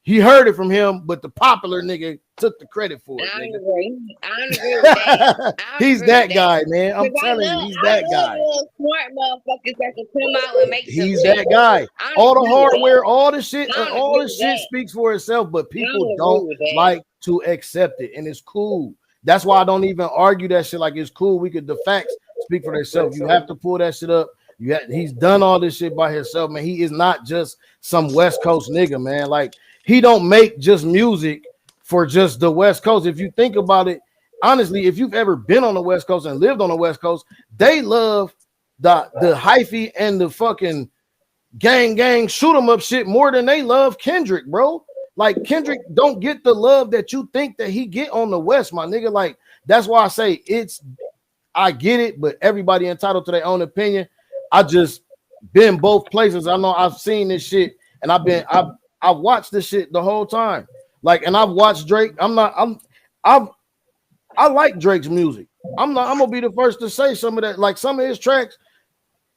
he heard it from him, but the popular nigga took the credit for it." I don't Nigga. agree. I don't agree with that. I don't He's agree with that guy, man. I'm Because telling you, he's that I love guy. little smart motherfuckers that can come out and make some He's shit. that guy. I don't All the agree with hardware, that. all the shit, I don't all agree the with shit that. speaks for itself, but I people don't don't agree with that. like to accept it, and it's cool. That's why I don't even argue that shit. Like, it's cool. The facts speak for themselves. You have to pull that shit up. He's done all this shit by himself, man. He is not just some West Coast nigga, man. Like, he don't make just music for just the West Coast. If you think about it, honestly, if you've ever been on the West Coast and lived on the West Coast, they love the hyphy and the fucking gang shoot 'em up shit more than they love Kendrick, bro. Like, Kendrick don't get the love that you think that he get on the West, my nigga. Like, that's why I say I get it, but everybody entitled to their own opinion. I just been both places. I know I've seen this shit, and I've watched this shit the whole time. Like, and I've watched Drake. I like Drake's music. I'm gonna be the first to say some of that. Like, some of his tracks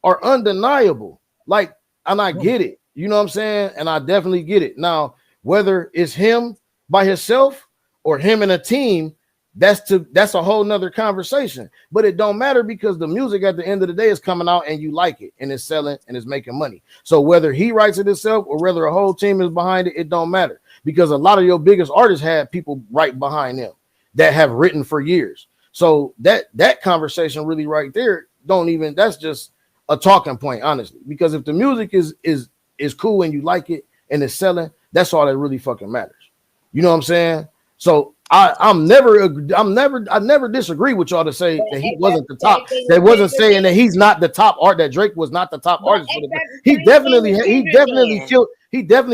are undeniable. Like, and I get it. You know what I'm saying? And I definitely get it. Now, whether it's him by himself or him and a team, that's a whole nother conversation. But it don't matter, because the music at the end of the day is coming out and you like it and it's selling and it's making money. So whether he writes it himself or whether a whole team is behind it, it don't matter, because a lot of your biggest artists have people right behind them that have written for years. So that conversation really right there that's just a talking point, honestly, because if the music is cool and you like it and it's selling, that's all that really fucking matters. You know what I'm saying? So I never disagree with y'all to say that he wasn't the top. That wasn't saying that he's not the top art, that Drake was not the top artist for the. He definitely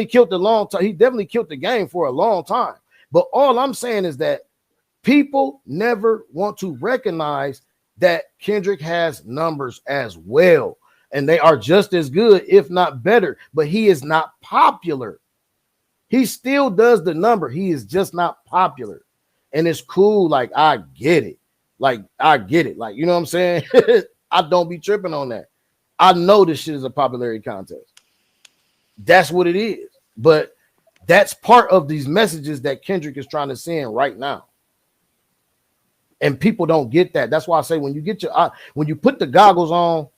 killed the long time. He definitely killed the game for a long time. But all I'm saying is that people never want to recognize that Kendrick has numbers as well, and they are just as good, if not better. But he is not popular. He still does the number. He is just not popular. And it's cool. Like, I get it. Like, you know what I'm saying? I don't be tripping on that. I know this shit is a popularity contest. That's what it is. But that's part of these messages that Kendrick is trying to send right now. And people don't get that. That's why I say, when you put the goggles on,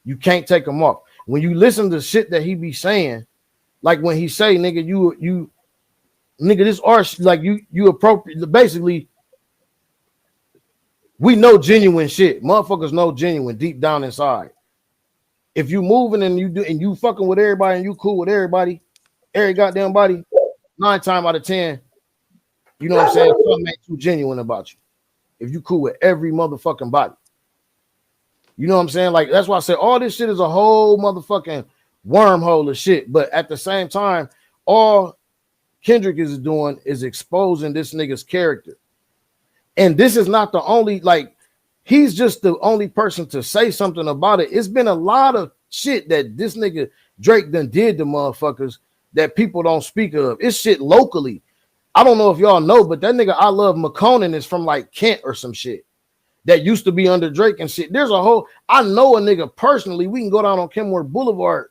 you can't take them off. When you listen to shit that he be saying, like when he say, nigga, you nigga, this art, like you appropriate. Basically, we know genuine shit. Motherfuckers know genuine deep down inside. If you moving and you fucking with everybody and you cool with everybody, every goddamn body, 9 times out of 10, you know what I'm saying, something ain't too genuine about you. If you cool with every motherfucking body. You know what I'm saying? Like, that's why I say all this shit is a whole motherfucking wormhole of shit. But at the same time, all Kendrick is doing is exposing this nigga's character. And this is not the only, like, he's just the only person to say something about it. It's been a lot of shit that this nigga Drake done did to motherfuckers that people don't speak of. It's shit locally. I don't know if y'all know, but that nigga I Love McConan is from like Kent or some shit that used to be under Drake and shit. There's a whole, I know a nigga personally. We can go down on Kenmore Boulevard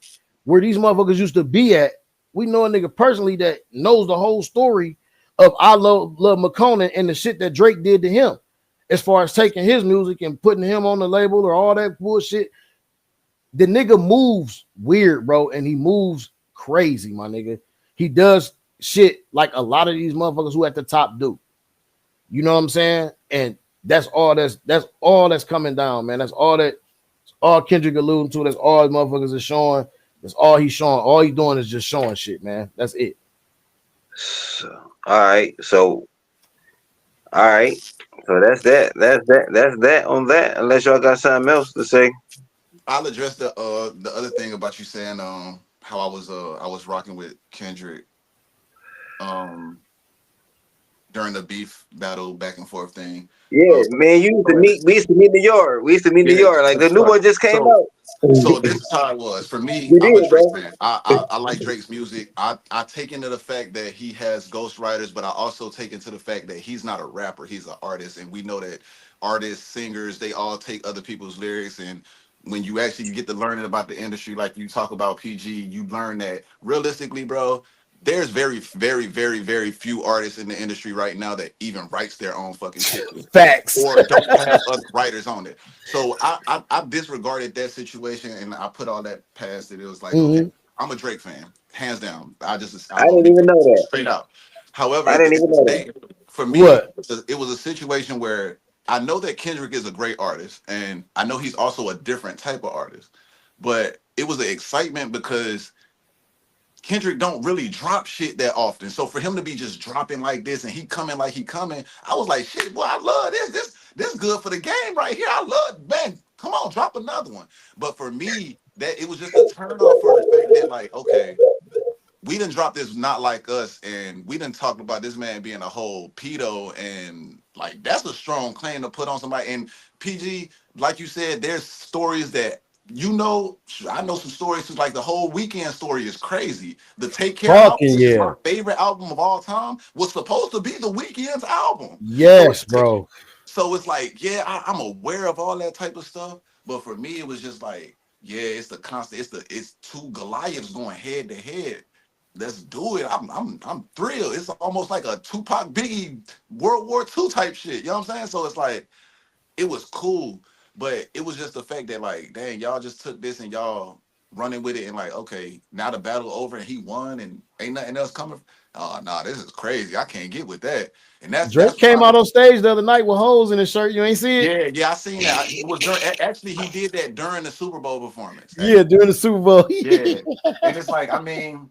where these motherfuckers used to be at. We know a nigga personally that knows the whole story of I Love McConan and the shit that Drake did to him, as far as taking his music and putting him on the label or all that bullshit. The nigga moves weird, bro, and he moves crazy, my nigga. He does shit like a lot of these motherfuckers who at the top do. You know what I'm saying? And that's all that's coming down, man. That's all Kendrick alluding to. That's all his motherfuckers are showing. That's all he's showing. All he's doing is just showing shit, man. That's it. So, all right. So, all right. So that's that. That's that on that. Unless y'all got something else to say. I'll address the other thing about you saying how I was rocking with Kendrick um during the beef battle back and forth thing. Yeah, man. You used to meet. We used to meet in the yard. We used to meet in the Yeah, yard. Like the that's new right. one just came So out. so this is how it was. For me, You I'm a did, Drake bro. fan. I like Drake's music. I take into the fact that he has ghostwriters, but I also take into the fact that he's not a rapper, he's an artist. And we know that artists, singers, they all take other people's lyrics. And when you actually get to learning about the industry, like you talk about PG, you learn that realistically, bro, there's very few artists in the industry right now that even writes their own fucking shit Facts. or don't have other writers on it. So I disregarded that situation and I put all that past it. It was like, okay, Mm-hmm. I'm a Drake fan, hands down. I I'm gonna didn't be even know that. straight out. However, I at the didn't end even of the know that. day, for me, What? it was a situation where I know that Kendrick is a great artist, and I know he's also a different type of artist. But it was an excitement because Kendrick don't really drop shit that often. So for him to be just dropping like this and he coming like he coming, I was like, shit, boy, I love this. This good for the game right here. I love, man. Come on, drop another one. But for me, that it was just a turn off for the fact that, like, okay, we didn't drop this not like us, and we didn't talk about this man being a whole pedo, and like that's a strong claim to put on somebody. And PG, like you said, there's stories that you know. I know some stories too. Like the whole Weekend story is crazy. The Take Care album, Fucking which is yeah. my favorite album of all time, was supposed to be the Weekend's album. So Yes, bro. so it's like, yeah, I'm aware of all that type of stuff, but for me, it was just like, yeah, it's the constant, it's two Goliaths going head to head. Let's do it. I'm thrilled. It's almost like a Tupac Biggie World War II type shit. You know what I'm saying? So it's like it was cool, but it was just the fact that like, dang, y'all just took this and y'all running with it and like, okay, now the battle over and he won and ain't nothing else coming. Oh no, this is crazy. I can't get with that. And Drake that's came why. out on stage the other night with holes in his shirt. You ain't see it? Yeah, I seen that. It was during, actually he did that during the Super Bowl performance. Yeah, during the Super Bowl. Yeah, and it's like, I mean,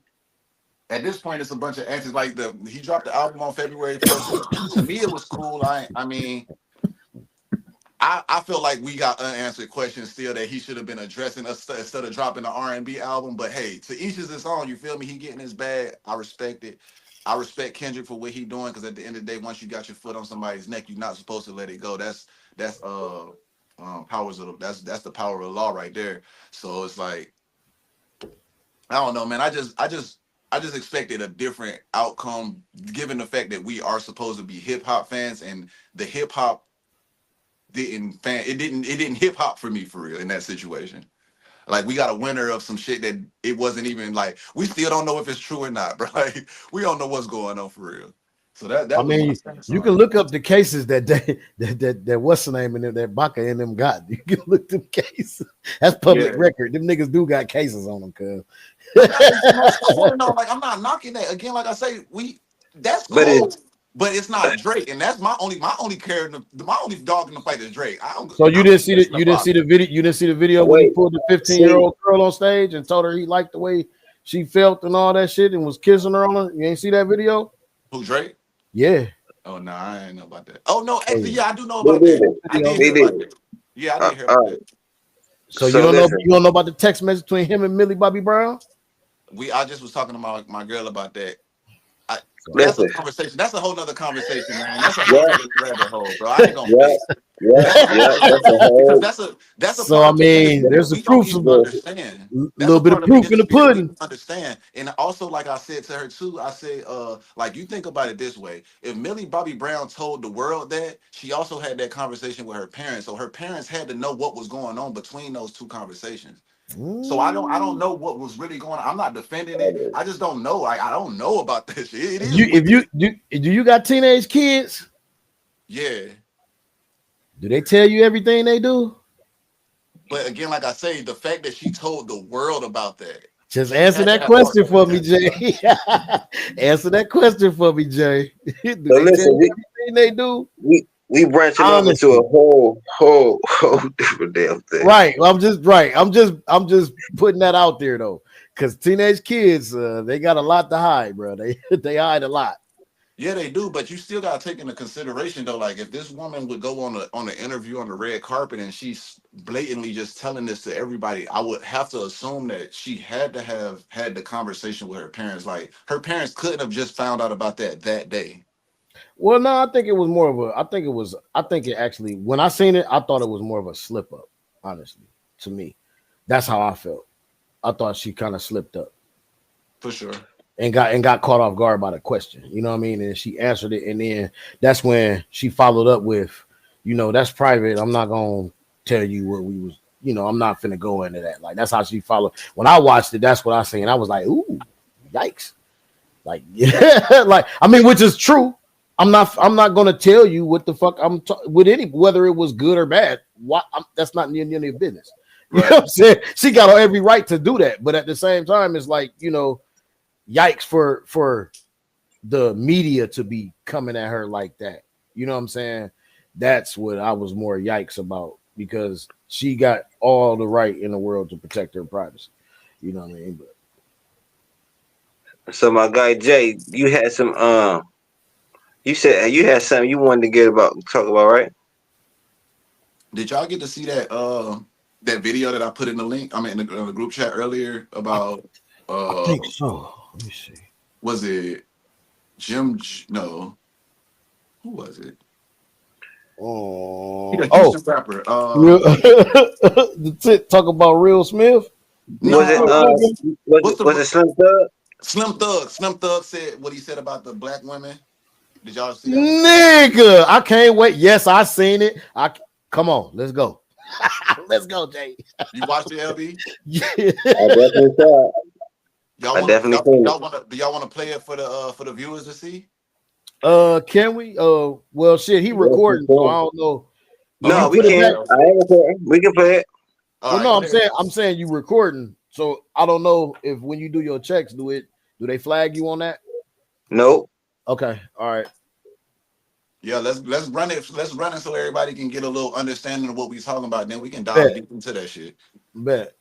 at this point, it's a bunch of antics. Like he dropped the album on February 14th. To me, it was cool. I mean, I feel like we got unanswered questions still that he should have been addressing us instead of dropping the R&B album. But hey, to each is his own. You feel me? He getting his bag. I respect it. I respect Kendrick for what he doing because at the end of the day, once you got your foot on somebody's neck, you're not supposed to let it go. That's powers of that's the power of the law right there. So it's like I don't know, man. I just expected a different outcome given the fact that we are supposed to be hip hop fans and the hip hop it didn't hip hop for me for real in that situation. Like we got a winner of some shit that it wasn't even like we still don't know if it's true or not, bro. Like we don't know what's going on for real. So I that was my mean, stance you on can it. look up the cases that that what's the name in them that Baca and them got. You can look them cases. That's public Yeah. record. Them niggas do got cases on them, cuz. And that's cool. No, like I'm not knocking that. Again, like I say, that's But cool. it's But it's not Drake, and that's my only care. My only dog in the fight is Drake. So you I'm didn't see the the fuck. video. You didn't see the video when he wait. pulled the 15-year See, old girl on stage and told her he liked the way she felt and all that shit and was kissing her on her. You ain't see that video? Who Drake? Yeah. Oh no, I ain't know about that. Oh no, Oh actually, yeah. yeah, I do know they about did that. it. I Video. did They hear did about it. that. Yeah, I did hear All about right. that. So So listen. you don't know about the text message between him and Millie Bobby Brown? I just was talking to my girl about that. I, that's a Listen. conversation. That's a whole nother conversation, man. That's a whole Yeah. nother rabbit hole, bro. I ain't gonna Yeah. fake. Yeah. That's a Yeah. whole other That's a rabbit hole because whole. that's a So part I of the mean, industry there's that the we don't proof, even some understand. a That's a little bit part of of the proof in the industry that we pudding. don't understand. And also, like I said to her too, I said, like you think about it this way: if Millie Bobby Brown told the world that, she also had that conversation with her parents, so her parents had to know what was going on between those two conversations. So I don't know what was really going on. I'm not defending it. I just don't know. I don't know about this shit. It is If you do you got teenage kids? yeah. Do they tell you everything they do? But again, like I say, the fact that she told the world about that. Just She answer had to that have question thought for that me, at the Jay. time. Answer that question for me, Jay. Do So they tell listen, you everything they do? we branching off into Honestly. a whole different damn thing. Right. I'm just putting that out there though. Because teenage kids, they got a lot to hide, bro. They hide a lot. Yeah, they do, but you still gotta take into consideration though, like if this woman would go on an interview on the red carpet and she's blatantly just telling this to everybody, I would have to assume that she had to have had the conversation with her parents. Like her parents couldn't have just found out about that day. Well, no, I think it was more of a. I think it actually. When I seen it, I thought it was more of a slip up. Honestly, to me, that's how I felt. I thought she kind of slipped up For sure. and got caught off guard by the question. You know what I mean? And she answered it, and then that's when she followed up with, that's private. I'm not gonna tell you what we was. I'm not finna go into that. Like that's how she followed. When I watched it, that's what I seen. I was like, ooh, yikes! Like yeah, like I mean, which is true. I'm not gonna tell you what the fuck with any whether it was good or bad. That's not none of your business. You know what I'm saying? She got every right to do that, but at the same time, it's like yikes for the media to be coming at her like that. You know what I'm saying? That's what I was more yikes about because she got all the right in the world to protect her privacy. You know what I mean? But So my guy Jay, you had some you said you had something you wanted to talk about, right? Did y'all get to see that video that I put in the link? I mean in the group chat earlier about I think so. Let me see. was it no, who was it? Oh, He a Houston rapper. talk about Real Smith. Was it Nah, what's was the it Slim Thug? Slim Thug? Slim Thug said what he said about the black women. Did y'all see that? Nigga, I can't wait. Yes, I seen it. Come on, let's go. Let's go, Jay. You watched it, LB? Yeah. I definitely saw it. I definitely seen it. Do y'all want to play it for the viewers to see? Can we? Well, shit, he Yes, recording, so I don't know. No, we put it can. back? I ain't recording. We can play it. All Well, right, no, go I'm ahead. saying you recording, so I don't know if when you do your checks, do they flag you on that? Nope. Okay, all right. Yeah, let's run it. Let's run it so everybody can get a little understanding of what we're talking about. Then we can dive Bet. deep into that shit. Bet.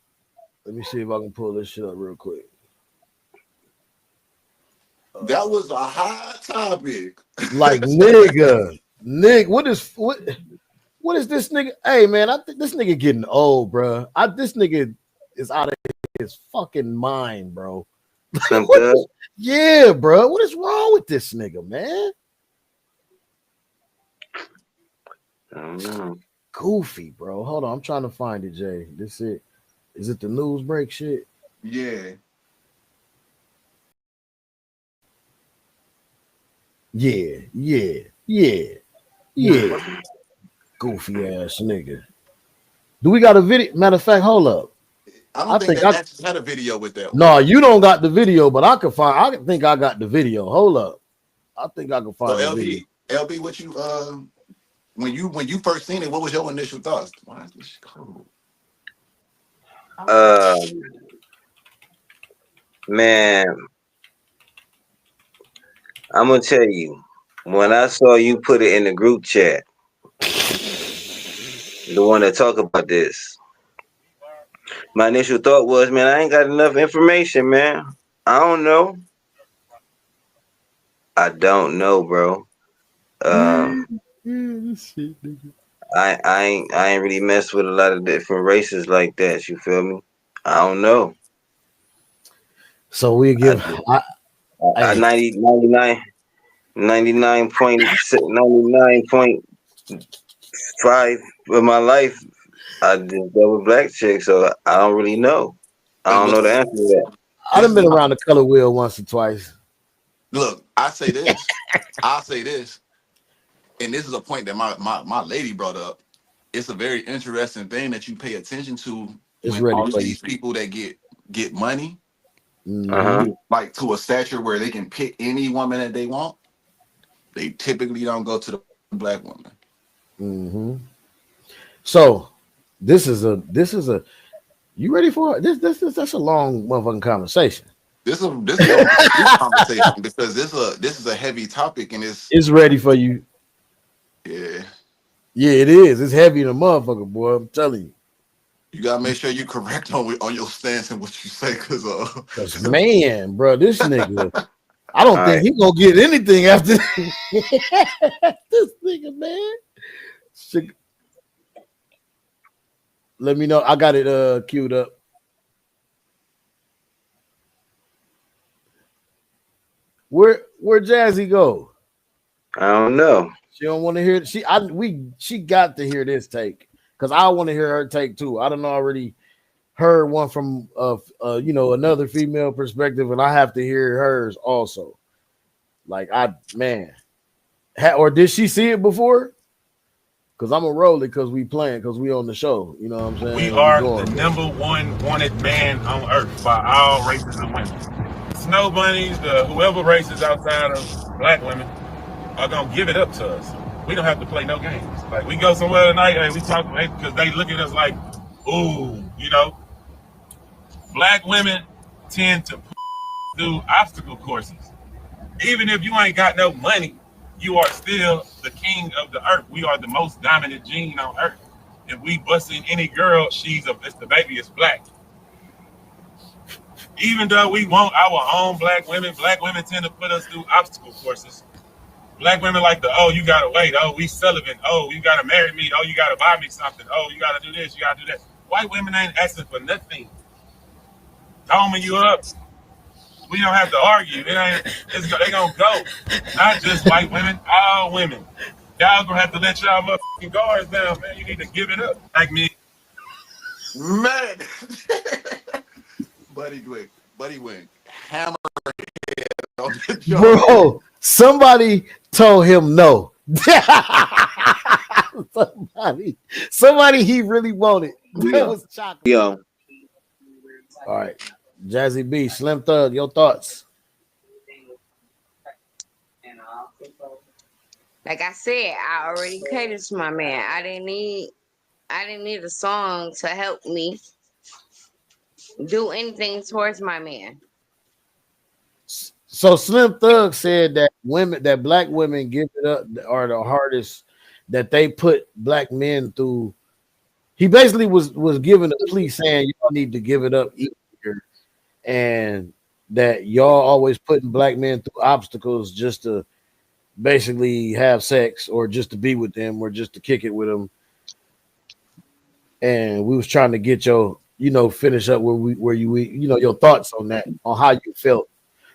Let me see if I can pull this shit up real quick. That was a hot topic. Like nigga, what is this nigga? Hey man, I think this nigga getting old, bro. This nigga is out of his fucking mind, bro. Slim Thug. Yeah, bro. What is wrong with this nigga, man? I don't know. Goofy, bro. Hold on, I'm trying to find it, Jay. This it. Is it the news break shit? Yeah. Yeah. Goofy ass nigga. Do we got a video? Matter of fact, hold up. I think that actually had a video with that. No, you don't got the video, but I think I got the video. Hold up. I think I can find the video. LB, what you when you first seen it, what was your initial thoughts? Why is this cold? Man, I'm gonna tell you, when I saw you put it in the group chat, the one that talk about this, my initial thought was, man, I ain't got enough information, man. I don't know. Bro. I ain't really messed with a lot of different races like that. You feel me? I don't know. So we give 99.5 of my life. I just dealt with black chicks, so I don't really know. I don't know the answer to that. I done been around the color wheel once or twice. Look, I say this, and this is a point that my lady brought up. It's a very interesting thing that you pay attention to It's when ready all for you. these people that get money, Mhm. like to a stature where they can pick any woman that they want, they typically don't go to the black woman. Mhm. So this is a you ready for it? This that's a long motherfucking conversation. This is gonna be a deep conversation because this is a heavy topic and it's It's ready for you. yeah. Yeah, it is. It's heavy in a motherfucker, boy. I'm telling you. You gotta make sure you correct on your stance and what you say, cause Cause man, bro, this nigga, I All don't think right. he gonna get anything after this nigga, man. Shit. Let me know. I got it queued up. Where Jazzy go? I don't know. She don't want to hear she got to hear this take because I want to hear her take too. I don't already heard one from another female perspective, and I have to hear hers also. Like or did she see it before? Because I'm a roll it because we playing because we on the show. You know what I'm saying? We And we are the going. #1 wanted man on earth by all races of women. Snow bunnies, whoever races outside of black women are gonna give it up to us. We don't have to play no games. Like we go somewhere tonight and we talk because they look at us like, ooh, black women tend to do obstacle courses. Even if you ain't got no money, you are still the king of the earth. We are the most dominant gene on earth. If we busting any girl, it's the baby is black. Even though we want our own black women tend to put us through obstacle courses. Black women like you gotta wait, we Sullivan, you gotta marry me, you gotta buy me something, you gotta do this, you gotta do that. White women ain't asking for nothing. Homing you up, we don't have to argue. They gonna go. Not just white women, all women. Y'all gonna have to let y'all motherfucking guards down, man. You need to give it up. Like me. man, buddy went hammer on the joke. Bro, somebody told him no. somebody he really wanted. That was chocolate. Yo, All right. Jazzy B, Slim Thug, your thoughts. Like I said, I already catered to my man. I didn't need a song to help me do anything towards my man. So Slim Thug said that black women give it up are the hardest that they put black men through. He basically was giving a plea saying y'all need to give it up easier, and that y'all always putting black men through obstacles just to basically have sex or just to be with them or just to kick it with them. And we was trying to get your finish up where you your thoughts on that, on how you felt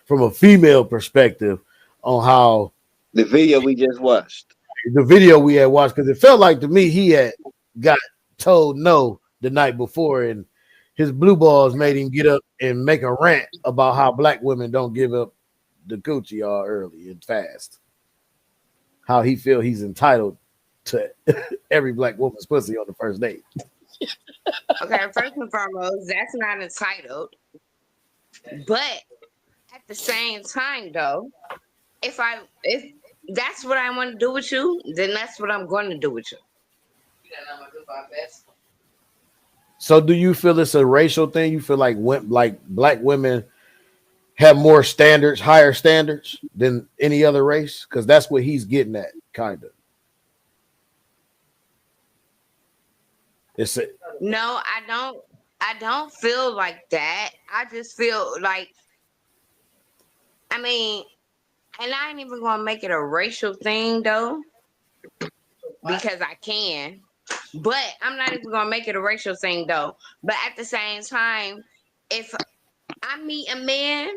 from a female perspective on how the video we just watched. the video we had watched, because it felt like to me he had got told no the night before, and his blue balls made him get up and make a rant about how black women don't give up the coochie all early and fast. How he feel he's entitled to every black woman's pussy on the first date. Okay, first and foremost, that's not entitled. But at the same time, though, if that's what I want to do with you, then that's what I'm going to do with you. So, do you feel it's a racial thing? You feel like black women have more standards, higher standards than any other race? Because that's what he's getting at, kind of. No, I don't. I don't feel like that. I just feel like, I mean, and I ain't even gonna make it a racial thing though, because I can. But I'm not even gonna make it a racial thing though. But at the same time, if I meet a man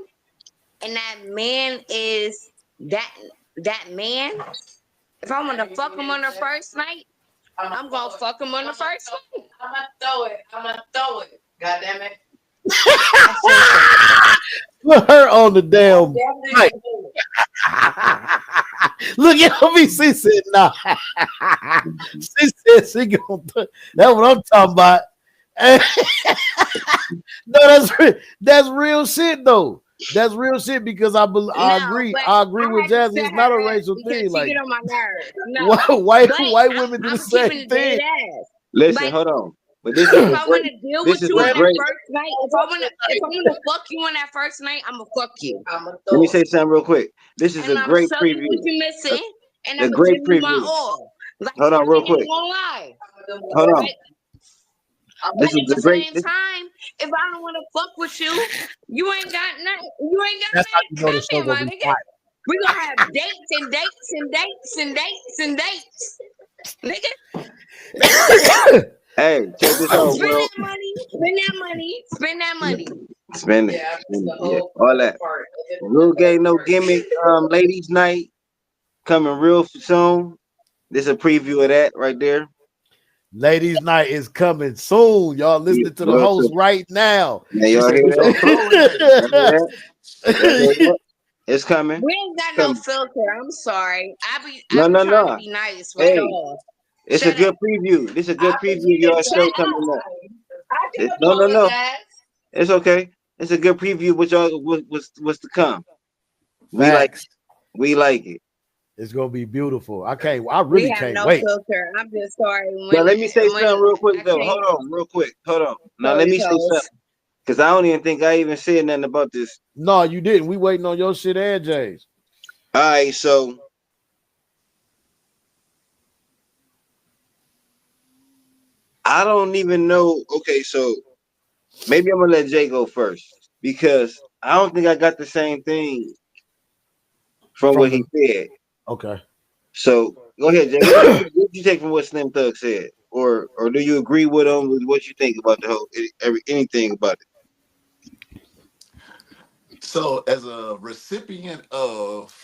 and that man is that man, if I want to fuck him on the first night, I'm gonna fuck him on the first night. I'm gonna throw it. God damn it. Put her on the damn mic. Look at me. She said, nah. She said she gonna put that's what I'm talking about. No, that's real shit though. That's real shit because I No, agree. but I agree I with had to Jazzy. set It's not a her up racial because thing. she Like get on my nerves. white No, white, but white women do the I'm same keeping it thing. dead ass. Listen, Like hold on. But this is if a I want great. to deal This with is you a on that great. first night, if I wanna fuck you on that first night, I'ma fuck you. Let me say something real quick. This is And a I'm gonna great show you what preview. you're A, missing, and a I'm gonna great give you my preview. all. Like Hold on, I real ain't even quick. gonna lie. Hold on. But This is at a the great. same time, if I don't want to fuck with you, you ain't got nothing. You ain't got That's how you know the nothing show coming, gonna my be nigga. fire. We gonna have dates and dates and dates and dates and dates, nigga. Hey, check this out, Spend world. that money. Spend that money. Spend that money. Spend it. Spend it. Yeah, all that. Real game, no gimmick. Ladies' night coming real soon. This is a preview of that right there. Ladies' night is coming soon. Y'all Yeah, listening to the real host soon. right now. Now She y'all said hear we that? gonna throw it at Y'all hear that? Y'all hear that? It's coming. We ain't got no Coming. filter. I'm sorry. No, I be no, trying to no. be nice with Hey, y'all. it's a Shut up. good preview. This is a good preview of your Shut show up. coming up. I can No, no, no. apologize. It's okay. It's a good preview of what y'all what's to come. We like Facts. we like it. It's gonna be beautiful. I We really have can't no wait. filter. I'm just sorry Now let me say when something real quick I though. can't Hold on, real quick. Hold on. Now show let these me say hoes. something because I don't even think I even said nothing about this. No, you didn't. We waiting on your shit and Jay's. All right, so I don't even know. Okay, so maybe I'm gonna let Jay go first because I don't think I got the same thing from From what he the said. okay. So go ahead, Jay. What you take from what Slim Thug said, or do you agree with him with what you think about the whole anything about it? So, as a recipient of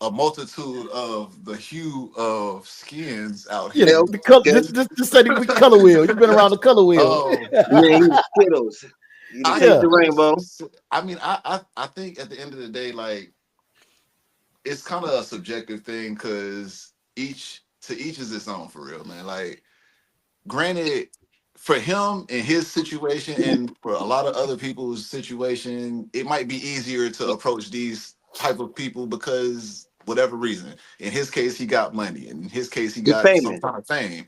a multitude of the hue of skins out Yeah, Yeah, here, the color. okay. This say we color wheel. You've been around the color wheel. um, Yeah, he was Skittles. You to I taste Yeah, the rainbow. I mean, I think at the end of the day, like it's kind of a subjective thing because each is its own for real, man. Like, granted, for him and his situation, and for a lot of other people's situation, it might be easier to approach these type of people because whatever reason. In his case, he got money. In his case, he He got some famous. kind of fame.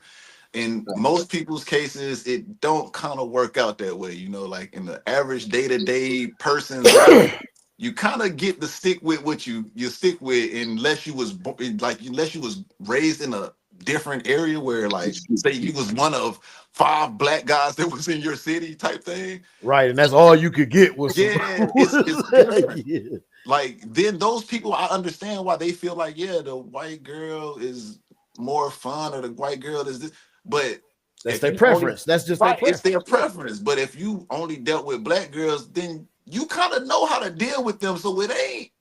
In most people's cases, it don't kind of work out that way. You know, like in the average day-to-day person's life, you kind of get to stick with what you stick with unless you was unless you was raised in a different area where, like, say you was one of five black guys that was in your city type thing. right. And that's all you could get was some. Yeah, it's different. Yeah. Like, then those people, I understand why they feel like, yeah, the white girl is more fun or the white girl is this. But That's if their you only preference. That's just their right, it's preference. their preference. But if you only dealt with black girls, then you kind of know how to deal with them. So it ain't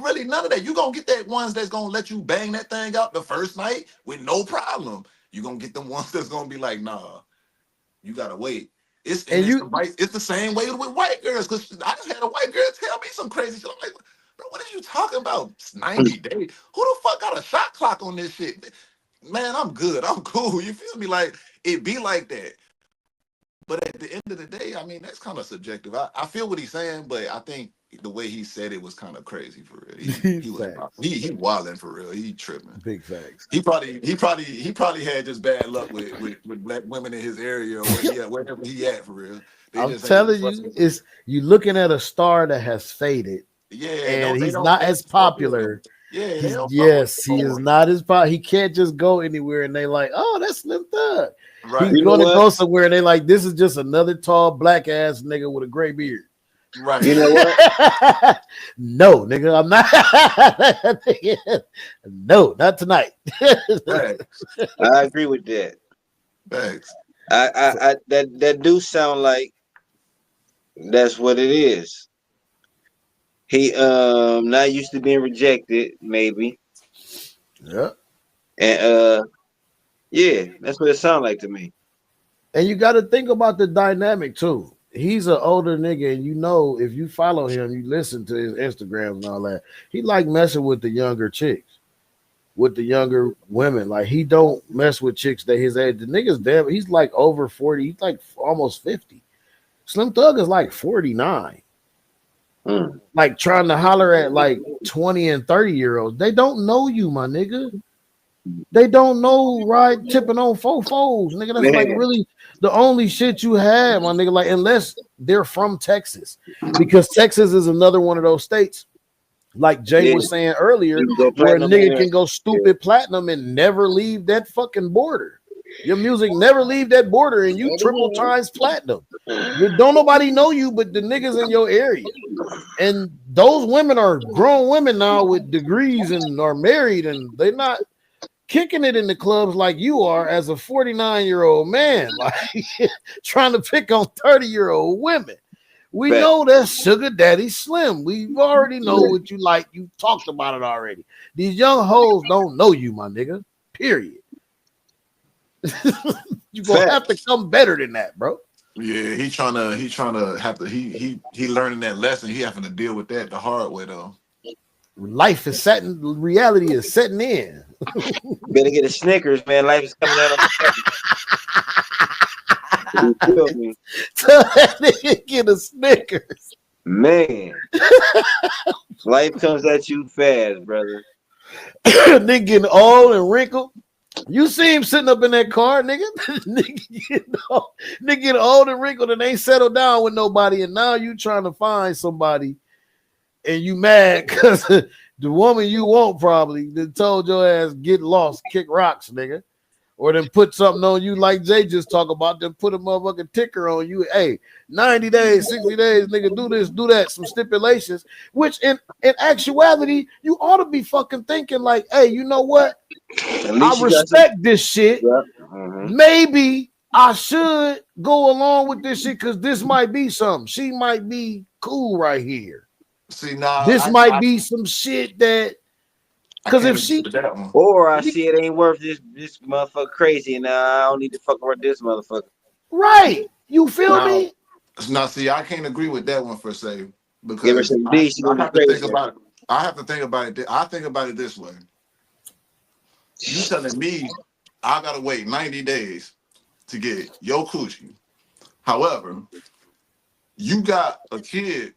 really none of that. You gonna get that ones that's gonna let you bang that thing out the first night with no problem. You gonna get them ones that's gonna be like, nah, you gotta wait. And It's the same way with white girls. Cause I just had a white girl tell me some crazy shit. I'm like, bro, what are you talking about? It's 90 days. Who the fuck got a shot clock on this shit? Man, I'm good. I'm cool. You feel me? Like, it be like that. But at the end of the day, I mean, that's kind of subjective. I feel what he's saying, but I think the way he said it was kind of crazy for real. He was facts. he wilding for real. He tripping. Big facts. He probably had just bad luck with black women in his area or wherever he at for real. They I'm just ain't really telling you, fucking with him. it's you looking at a star that has faded Yeah, and don't they he's don't not they as don't fuck with him. popular. Yeah, they He's don't fuck with yes, him he no is more. not as popular. He can't just go anywhere and they like, oh, that's Slim Thug. He's Right, You know gonna what? go somewhere and they like, this is just another tall black ass nigga with a gray beard. right. You know what? No, nigga, I'm not. No, not tonight. Facts, I agree with that. facts. I that do sound like that's what it is. He not used to being rejected, maybe. Yeah. And yeah, that's what it sounds like to me. And you got to think about the dynamic too. He's an older nigga, and you know if you follow him, you listen to his Instagrams and all that. He like messing with the younger chicks. with the younger women. Like he don't mess with chicks that his age. The nigga's damn. He's like over 40. He's like almost 50. Slim Thug is like 49. Like trying to holler at like 20 and 30-year-olds. They don't know you, my nigga. They don't know right tipping on fofos, nigga. That's like really the only shit you have, my nigga. Like unless they're from Texas, because Texas is another one of those states. Like Jay was saying earlier, where a nigga can go stupid platinum and never leave that fucking border. Your music never leave that border, and you triple times platinum. Don't nobody know you but the niggas in your area. And those women are grown women now with degrees and are married, and they're not kicking it in the clubs like you are as a 49-year-old man, like trying to pick on 30-year-old women. We know that's Sugar Daddy Slim. We already know what you like. You talked about it already. These young hoes don't know you, my nigga. Period. You're gonna have to come better than that, bro. Yeah, he learning that lesson. He having to deal with that the hard way though. Life is setting, reality is setting in. Better get a Snickers, man. Life is coming out on you feel me? Tell that nigga get a Snickers. Man. Life comes at you fast, brother. Nigga getting old and wrinkled. You see him sitting up in that car, nigga. Nigga getting old and wrinkled and ain't settled down with nobody, and now you trying to find somebody, and you mad because the woman you want probably told your ass get lost, kick rocks, nigga, or then put something on you like Jay just talk about. Then put a motherfucking ticker on you. Hey, 90 days, 60 days, nigga, do this, do that. Some stipulations, which in actuality you ought to be fucking thinking like, hey, you know what? I respect this shit. Yeah. Maybe I should go along with this shit because this might be something. She might be cool right here. See, now this might be some shit that because if she or I see it ain't worth this motherfucker crazy, and I don't need to fuck with this motherfucker. Right? You feel me? Now, see, I can't agree with that one per se because I have to think about it. I have to think about it. I think about it this way. You telling me I gotta wait 90 days to get your coochie. However, you got a kid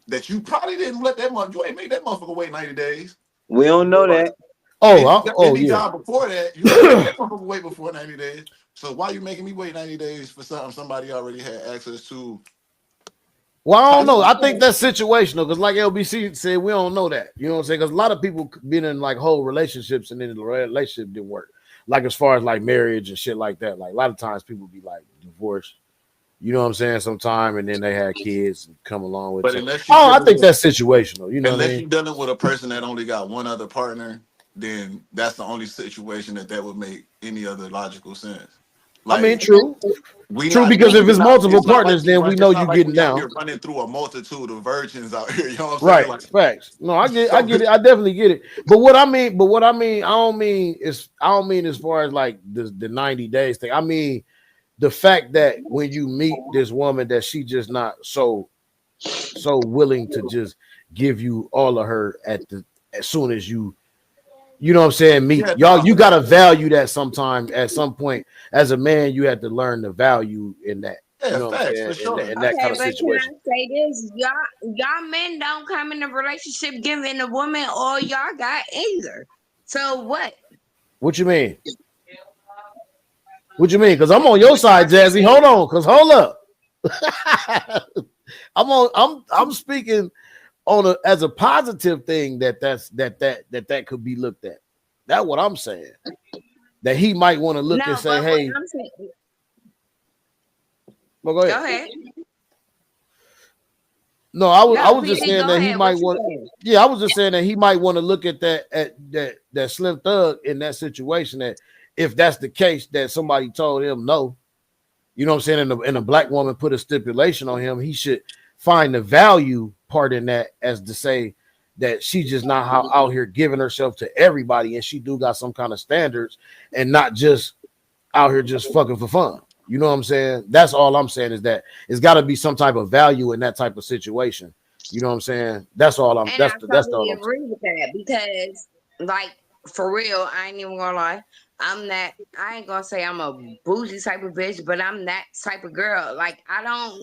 that you probably didn't let that you ain't made that motherfucker wait 90 days. We don't know that. Yeah. Before that, you let that motherfucker wait before 90 days. So why you making me wait 90 days for something somebody already had access to? Well, I don't know. I think that's situational because, like LBC said, we don't know that. You know what I'm saying? Because a lot of people been in like whole relationships and then the relationship didn't work. Like as far as like marriage and shit like that. Like a lot of times people be like divorced. You know what I'm saying? Sometime and then they had kids and come along with it. I think that's situational. You know, unless you're dealing with a person that only got one other partner, then that's the only situation that would make any other logical sense. Like, I mean, true. Because if it's multiple partners, then we know you're getting down. You're running through a multitude of virgins out here. You know what I'm saying? Right. Like, facts. No, I get it. I definitely get it. But what I mean, I don't mean as far as like the 90 days thing. I mean the fact that when you meet this woman that she just not so willing to just give you all of her as soon as you know what I'm saying, meet y'all, you gotta value that sometime at some point. As a man, you have to learn the value in that. Yeah, you know what I'm saying? For sure. In that kind of situation. Can I say this? Y'all men don't come in a relationship giving a woman all y'all got either. So what? What you mean? What you mean? Because I'm on your side, Jazzy. Hold on, because hold up. I'm speaking on as a positive thing that could be looked at. That's what I'm saying. That he might want to look and say, hey. Well, go ahead. No, I was just saying that he might want. Yeah, I was just saying that he might want to look at that Slim Thug in that situation. That if that's the case, that somebody told him no, you know what I'm saying, and a black woman put a stipulation on him, he should find the value part in that as to say that she's just not out here giving herself to everybody, and she do got some kind of standards, and not just out here just fucking for fun. You know what I'm saying? That's all I'm saying is that it's got to be some type of value in that type of situation. You know what I'm saying? That's all I'm. And that's I that's totally all. agree with that because, like, for real, I ain't even gonna lie. I ain't gonna say I'm a bougie type of bitch, but I'm that type of girl. Like, I'm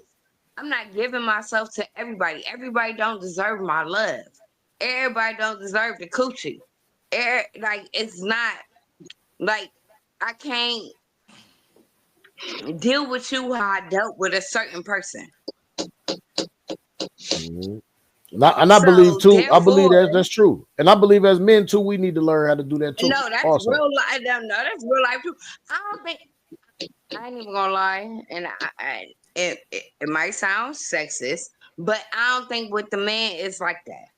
not giving myself to everybody. Everybody don't deserve my love. Everybody don't deserve the coochie. Like, it's not, like, I can't deal with you how I dealt with a certain person. Mhm. And I believe So, too. I believe therefore, that's true. And I believe as men too, we need to learn how to do that too. no, that's Also, real life. No, that's real life too. I don't think, I ain't even gonna lie, and it might sound sexist, but I don't think with the man it's like that.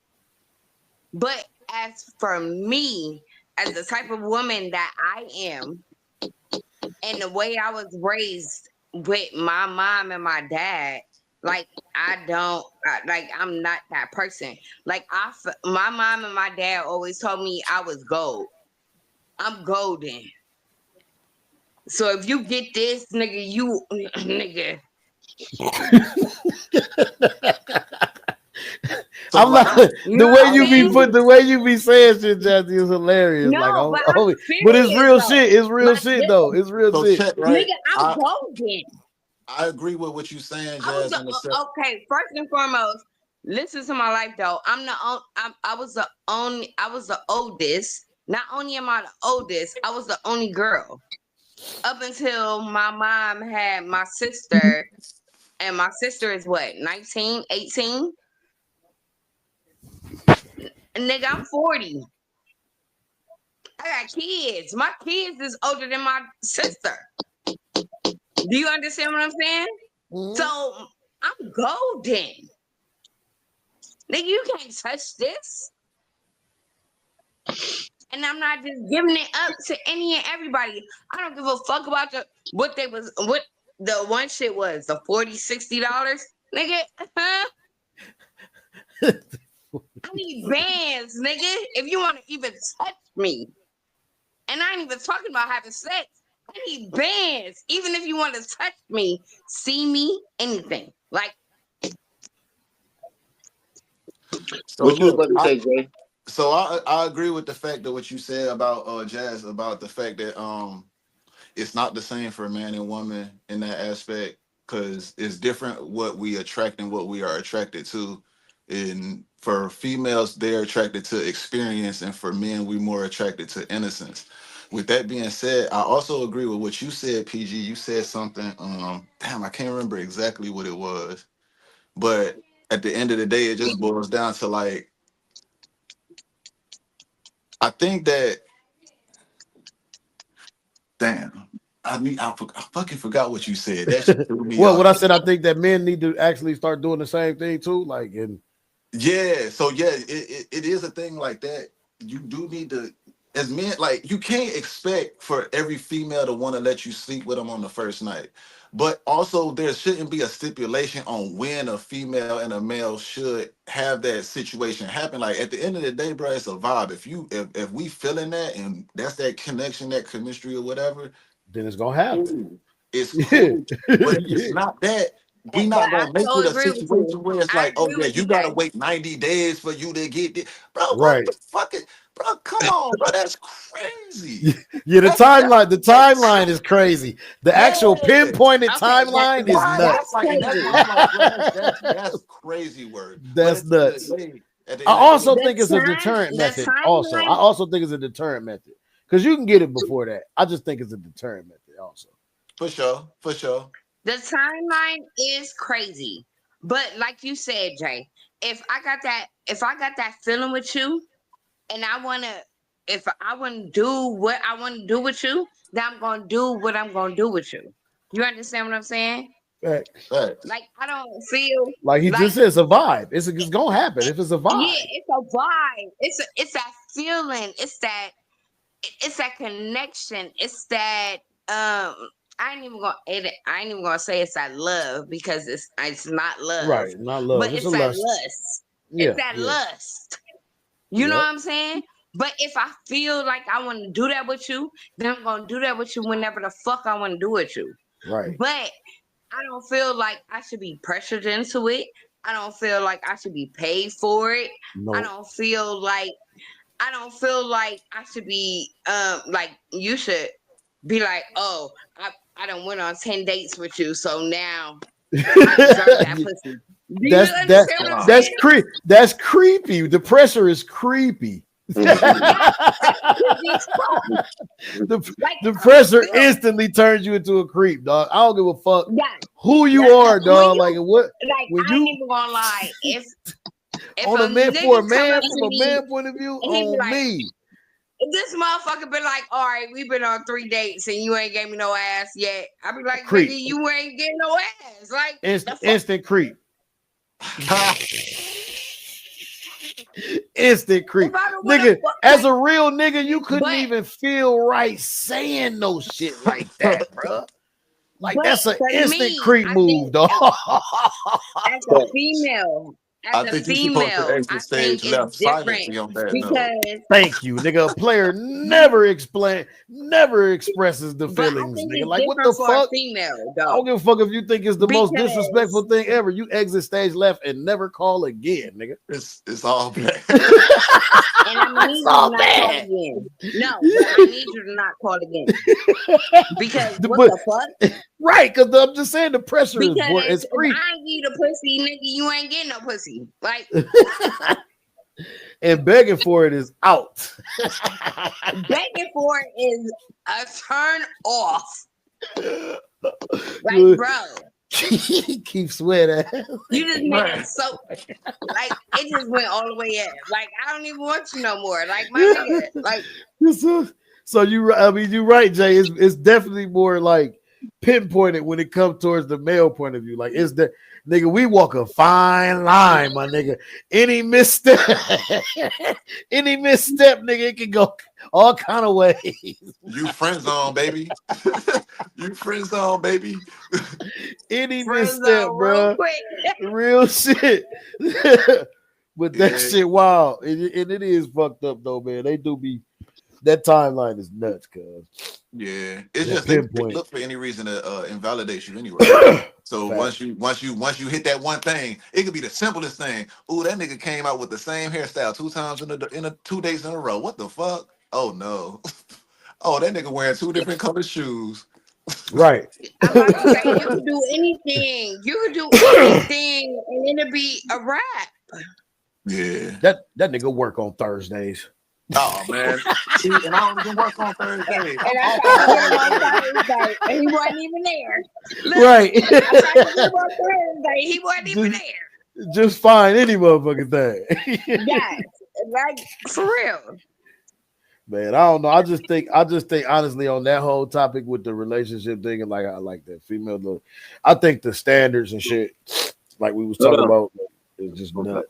But as for me, as the type of woman that I am, and the way I was raised with my mom and my dad, like I'm not that person. Like my mom and my dad always told me I was gold. I'm golden. So if you get this, nigga, you nigga. So I'm like, not You know the what way I'm you be saying? put the way you be saying shit, Jazzy, is hilarious. Like, No, but I'm but it's serious real though. shit. It's real Like shit this, though. It's real so shit. check, right? nigga, I'm golden. I agree with what you saying, I was Jazz, in the set. okay. First and foremost, listen to my life though. I was the only. I was the oldest. Not only am I the oldest, I was the only girl up until my mom had my sister, and my sister is what 19, 18. And nigga, I'm 40. I got kids. My kids is older than my sister. Do you understand what I'm saying? Mhm. So I'm golden. Nigga, you can't touch this. And I'm not just giving it up to any and everybody. I don't give a fuck about what the one shit was, the $40, $60. Nigga, I need bands, nigga. If you want to even touch me. And I ain't even talking about having sex. I need bands. Even if you want to touch me, see me, anything. Like, So What you was look, about to say, Jay? I agree with the fact that what you said about Jazz, about the fact that it's not the same for a man and woman in that aspect, because it's different what we attract and what we are attracted to. And for females, they're attracted to experience, and for men, we more attracted to innocence. With that being said, I also agree with what you said, PG. You said something. Damn, I can't remember exactly what it was, but at the end of the day, it just boils down to like, I think that, damn, I fucking forgot what you said. That shit threw me Well, what off. I said, I think that men need to actually start doing the same thing too. Like, and Yeah, so yeah, it is a thing like that. You do need to, as men, like, you can't expect for every female to want to let you sleep with them on the first night. But also, there shouldn't be a stipulation on when a female and a male should have that situation happen. Like, at the end of the day, bro, it's a vibe. If we feeling that, and that's that connection, that chemistry or whatever, then it's gonna happen. cool. It's Yeah, cool. But if it's yeah. not that, we but not I gonna make so it a agree with you. situation where it's I like, oh agree yeah, with you you, gotta Jay. wait 90 days for you to get this. Bro, what Right. the fuck is, bro, come on, bro. That's crazy. Yeah, That's the crazy. timeline is crazy. The actual Yeah. pinpointed Okay, timeline is Right. that's That's nuts. like, and that's crazy. why I'm like, bro, that's crazy word. But That's nuts. at the I end of the day, also The think it's a time, deterrent the method. Also, I timeline, also think it's a deterrent method because you can get it before that. I just think it's a deterrent method. Also, for sure, for sure. the timeline is crazy. But like you said, Jay, if I got that feeling with you, and if I want to do what I want to do with you, then I'm gonna do what I'm gonna do with you. You understand what I'm saying? facts. Facts. Like I don't feel Like he like just said, it's a vibe. It's gonna happen if it's a yeah, vibe. it's a vibe. It's that feeling. It's that connection. It's that I ain't even gonna say it's that love because it's not love, Right, not but love. It's a it's that lust. lust. It's Yeah, that yeah, lust. You know yep. what I'm saying? But if I feel like I want to do that with you, then I'm gonna do that with you whenever the fuck I want to do with you. Right. But I don't feel like I should be pressured into it. I don't feel like I should be paid for it. I No. don't feel like I don't feel like I should be like you should be like, oh, I done went on 10 dates with you, so now I deserve that pussy. Do you that's that understand what I'm that's saying? that's creepy. The pressure is creepy. Yeah, that's creepy as fuck. the, Like the I don't pressure feel instantly turns you into a creep, dog. I don't give a fuck that. who you Like are, when dog. Like you what like, when I ain't you even gonna lie. If on a a man for a nigga come man up from to a me man point of view and he be on like, me. this motherfucker be like, all right, we've been on 3 dates and you ain't gave me no ass yet. I be like, nigga, Creep. you ain't getting no ass. Like the fuck. Instant creep. Instant If creep. I don't wanna Nigga, fuck, as like, a real nigga, you couldn't but even feel right saying no shit like that, bro. Like but that's an for instant me, creep I move, think dog. as a female, I think you supposed to I exit think stage it's left different silently on that note. because Thank you, nigga. A player never expresses the but I feelings, think nigga. it's Like what different the for a fuck? female I don't though. give a fuck if you think it's the most disrespectful Because thing ever. You exit stage left and never call again, nigga. It's all black. and I'm gonna That's need you to all not call bad. again. No, but I need you to not call again. Because what But the fuck? right, because I'm just saying the pressure is Because it's if creep. I ain't give you the pussy, nigga, you ain't getting no pussy. Like And begging for it is out. begging for it is a turn off. Like, You bro, keep sweating. you just made it Man. so like it just went all the way up. Like I don't even want you no more. Like my nigga. Like So you, I mean, you're right, Jay. It's definitely more like pinpointed when it comes towards the male point of view. Like, it's the nigga, we walk a fine line, my nigga. Any misstep, any misstep, nigga, it can go all kind of ways. You friend zone, baby. You friend zone, baby. Any friend misstep, zone real bro. quick. Real shit. But that Yeah. shit wild. And it is fucked up though, man. They do be that timeline is nuts, cuz. Yeah, it's That just they pinpoint. look for any reason to invalidate you anyway. So Fact. once you hit that one thing, it could be the simplest thing. Ooh, that nigga came out with the same hairstyle 2 times in a 2 days in a row. What the fuck? Oh no. Oh, that nigga wearing two different colored shoes. Right. I'm about to say you could do anything. You could do anything and it'll be a wrap. Yeah. that nigga work on Thursdays. Oh man. See, and I don't even work on Thursday. And I'm I off tried to get him on on Thursday. Thursday and he wasn't even there. Look, Right. I tried to get him on Thursday, he wasn't even just, there. just find any motherfucking thing. Yes, like for real. Man, I don't know. I just think honestly on that whole topic with the relationship thing and like I like that female look. I think the standards and shit, like we was Hold talking on. about, is just nuts.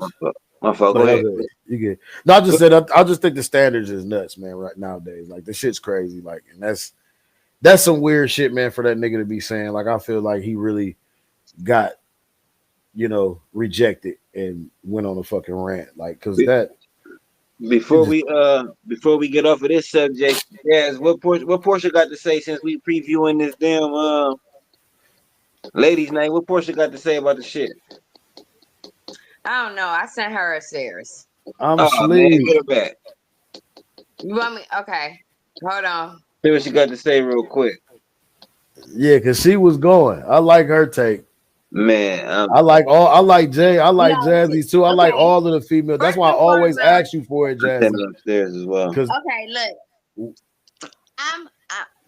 My fault. Go But ahead. you get no. I just said I just think the standards is nuts, man. Right nowadays, like the shit's crazy. Like, and that's some weird shit, man. For that nigga to be saying, like, I feel like he really got, rejected and went on a fucking rant, like, because that Before we get off of this subject, Jazz, what Portia got to say since we previewing this damn ladies' night? What Portia got to say about the shit? I don't know. I sent her upstairs. I'm Oh man, asleep. get her back. You want me? Okay. Hold on. See what she got to say real quick. Yeah, because she was going. I like her take. Man, I like Jay. I like No, Jazzy too. I like okay. all of the females. That's First why I and always foremost, ask you for it, I'm sending Jazzy. her upstairs as well. Because okay, look.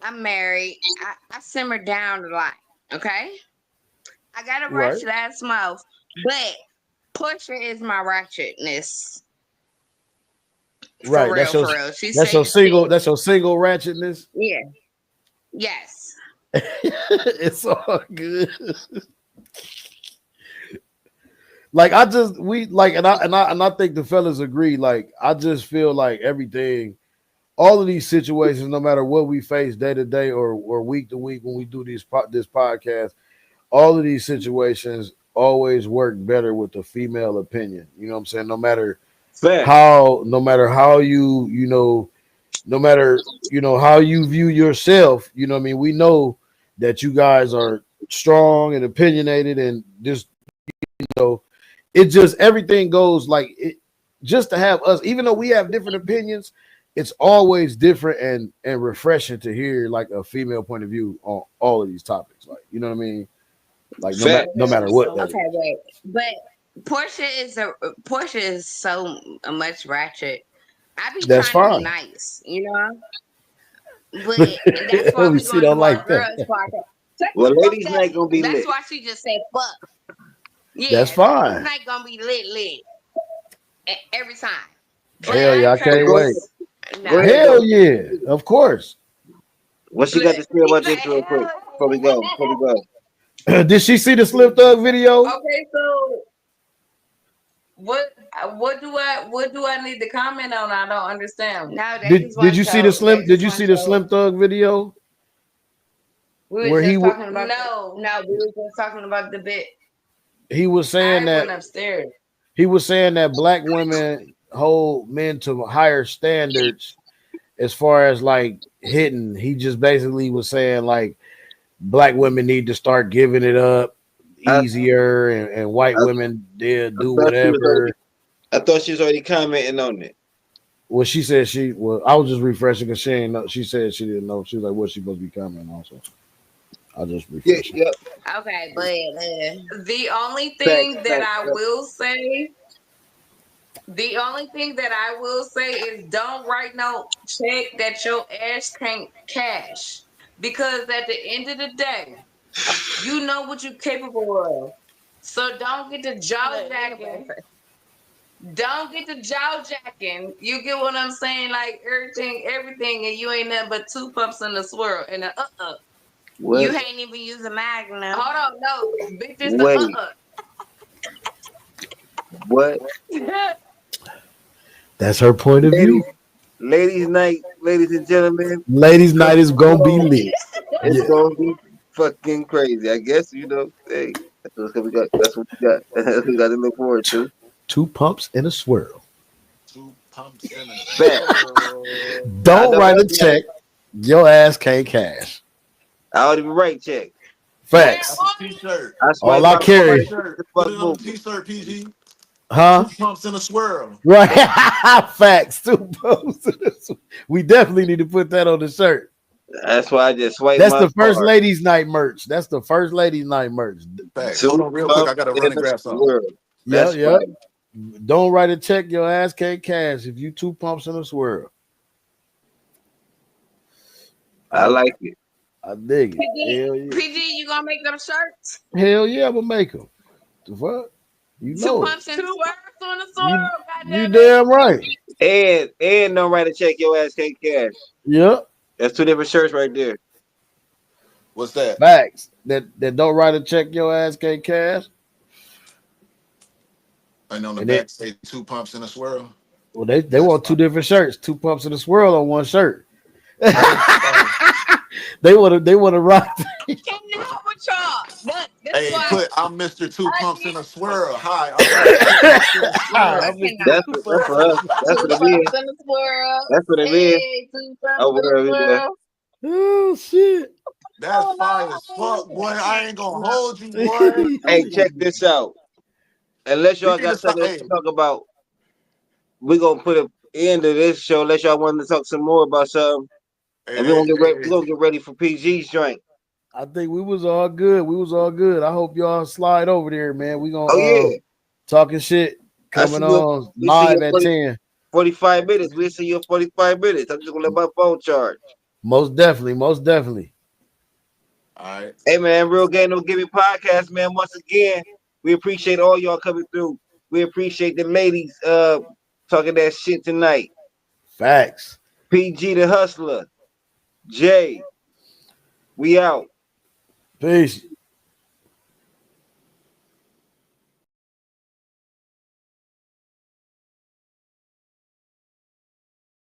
I'm married. I simmer down a lot. Okay. I got a right, ratchet ass mouth, but Portia is my ratchetness. right. For real. She That's your says single. shit. That's your single ratchetness. Yeah. Yes. It's all good. Like I just we like and I think the fellas agree. Like I just feel like everything, all of these situations, no matter what we face day to day or week to week when we do this podcast, all of these situations always work better with the female opinion. You know what I'm saying? No matter Fact. how you no matter how you view yourself, what I mean, we know that you guys are strong and opinionated and just it just everything goes like it just to have us, even though we have different opinions, it's always different and refreshing to hear like a female point of view on all of these topics. Like, you know what I mean? Like Fact. no matter what that is. Okay, wait, but Portia is so much ratchet. I be That's trying to be fine. nice, you know. But that's why We we see gonna don't do our like that. girls podcast. Well, Fuck ladies' that. night gonna be That's lit. why she just said fuck. That's Yeah, ladies' fine. night gonna be lit every time. But Hell yeah, I So can't go wait. ahead. Go no. ahead, Hell though. yeah, of course. What she got to say He about said, this real quick hell before we go? Before we go. Did she see the Slim Thug video? Okay, so what do I need to comment on? I don't understand. No, they Did just did want you to see the show. They Slim? Did just you want see to the show. Slim Thug video We where were he just w- talking about. No, we were just talking about the bit. he was saying I that went upstairs. black women hold men to higher standards as far as like hitting. He just basically was saying like black women need to start giving it up I, easier, and white I, women did I do thought she was already. whatever. I thought she was already commenting on it. Well, she said I was just refreshing because she ain't know. She said she didn't know. She was like, "What's she supposed to be commenting on?" So I just Yeah, refreshing. yeah. Okay, but The only Facts, thing that facts. I will say, the only thing that I will say is don't write no check that your ass can't cash. Because at the end of the day, you know what you're capable of. So don't get the jaw jacking. Don't get the jaw jacking. You get what I'm saying? Like everything, and you ain't nothing but two pumps in the swirl and a you What? ain't even use a Magnum. Hold on, no, bitch, it's Wait. What? That's her point of Ladies, view. ladies' night, ladies and gentlemen. Ladies' night is gonna be Oh, lit. it's Yeah. gonna be fucking crazy. I guess you know. Hey, that's what we got. That's what we got. That's what we got to look forward to. Two pumps and a swirl. Two pumps in a Bet. swirl. I Don't know write a that's right. check. Your ass can't cash. I don't even write check. That's Facts. a t-shirt. I All swipe I my Put it on a card. carry. t-shirt. The Put fuck it on a moving. t-shirt, PG. Huh? Two pumps in a swirl. Right. Facts. Two pumps. We definitely need to put that on the shirt. That's why I just swipe That's my the first card. ladies' night merch. That's the first ladies' night merch. Facts. Hold Two on real quick. I pumps gotta in run and the grab something. swirl. Yeah, That's yeah. right. Don't write a check. Your ass can't cash if you two pumps in a swirl. I I like it. I dig it. PG, Hell yeah. PG, you gonna make them shirts? Hell yeah, I'm gonna make them. The fuck? You Two know it. pumps and Two pumps on the You swirl, you goddamn it. damn right. And don't write a check. Your ass can't cash. Yep. That's two different shirts right there. What's that? Facts. That don't write a check. Your ass can't cash. And on the And it back say two pumps in a swirl. well they That's want two fine. different shirts. Two pumps in a swirl on one shirt. Hey, hey, They want to rock. Can't help with y'all. That's hey, why put I'm Mr. Two I Pumps need in a swirl. Hi, I'm Mr. Two Pumps in a I swirl. I'm Mr. cannot. Two That's Pumps for in us. a swirl. That's Two what it pumps is. in the swirl. That's what it is. Hey, two pumps in the Over there. swirl. Oh shit. That's Oh fire as fuck, no. boy. I ain't gonna No. hold you, boy. Hey, check this out. Unless We y'all need to got start. something Hey, to talk about, we're gonna put an end to this show. Unless y'all want to talk some more about something, hey, and we're hey, gonna get ready. hey, We're hey. gonna get ready for PG's joint. I think we was all good. We was all good. I hope y'all slide over there, man. We Oh gonna yeah, talking shit I see coming you. on We see live you at 40, 10. 45 minutes. We see you 45 minutes. I'm just gonna let my phone charge. Most definitely, most definitely. All right. Hey man, Real Game No Gimmick podcast, man. Once again, we appreciate all y'all coming through. We appreciate the ladies talking that shit tonight. Facts. PG the Hustler, Jay, we out. Peace.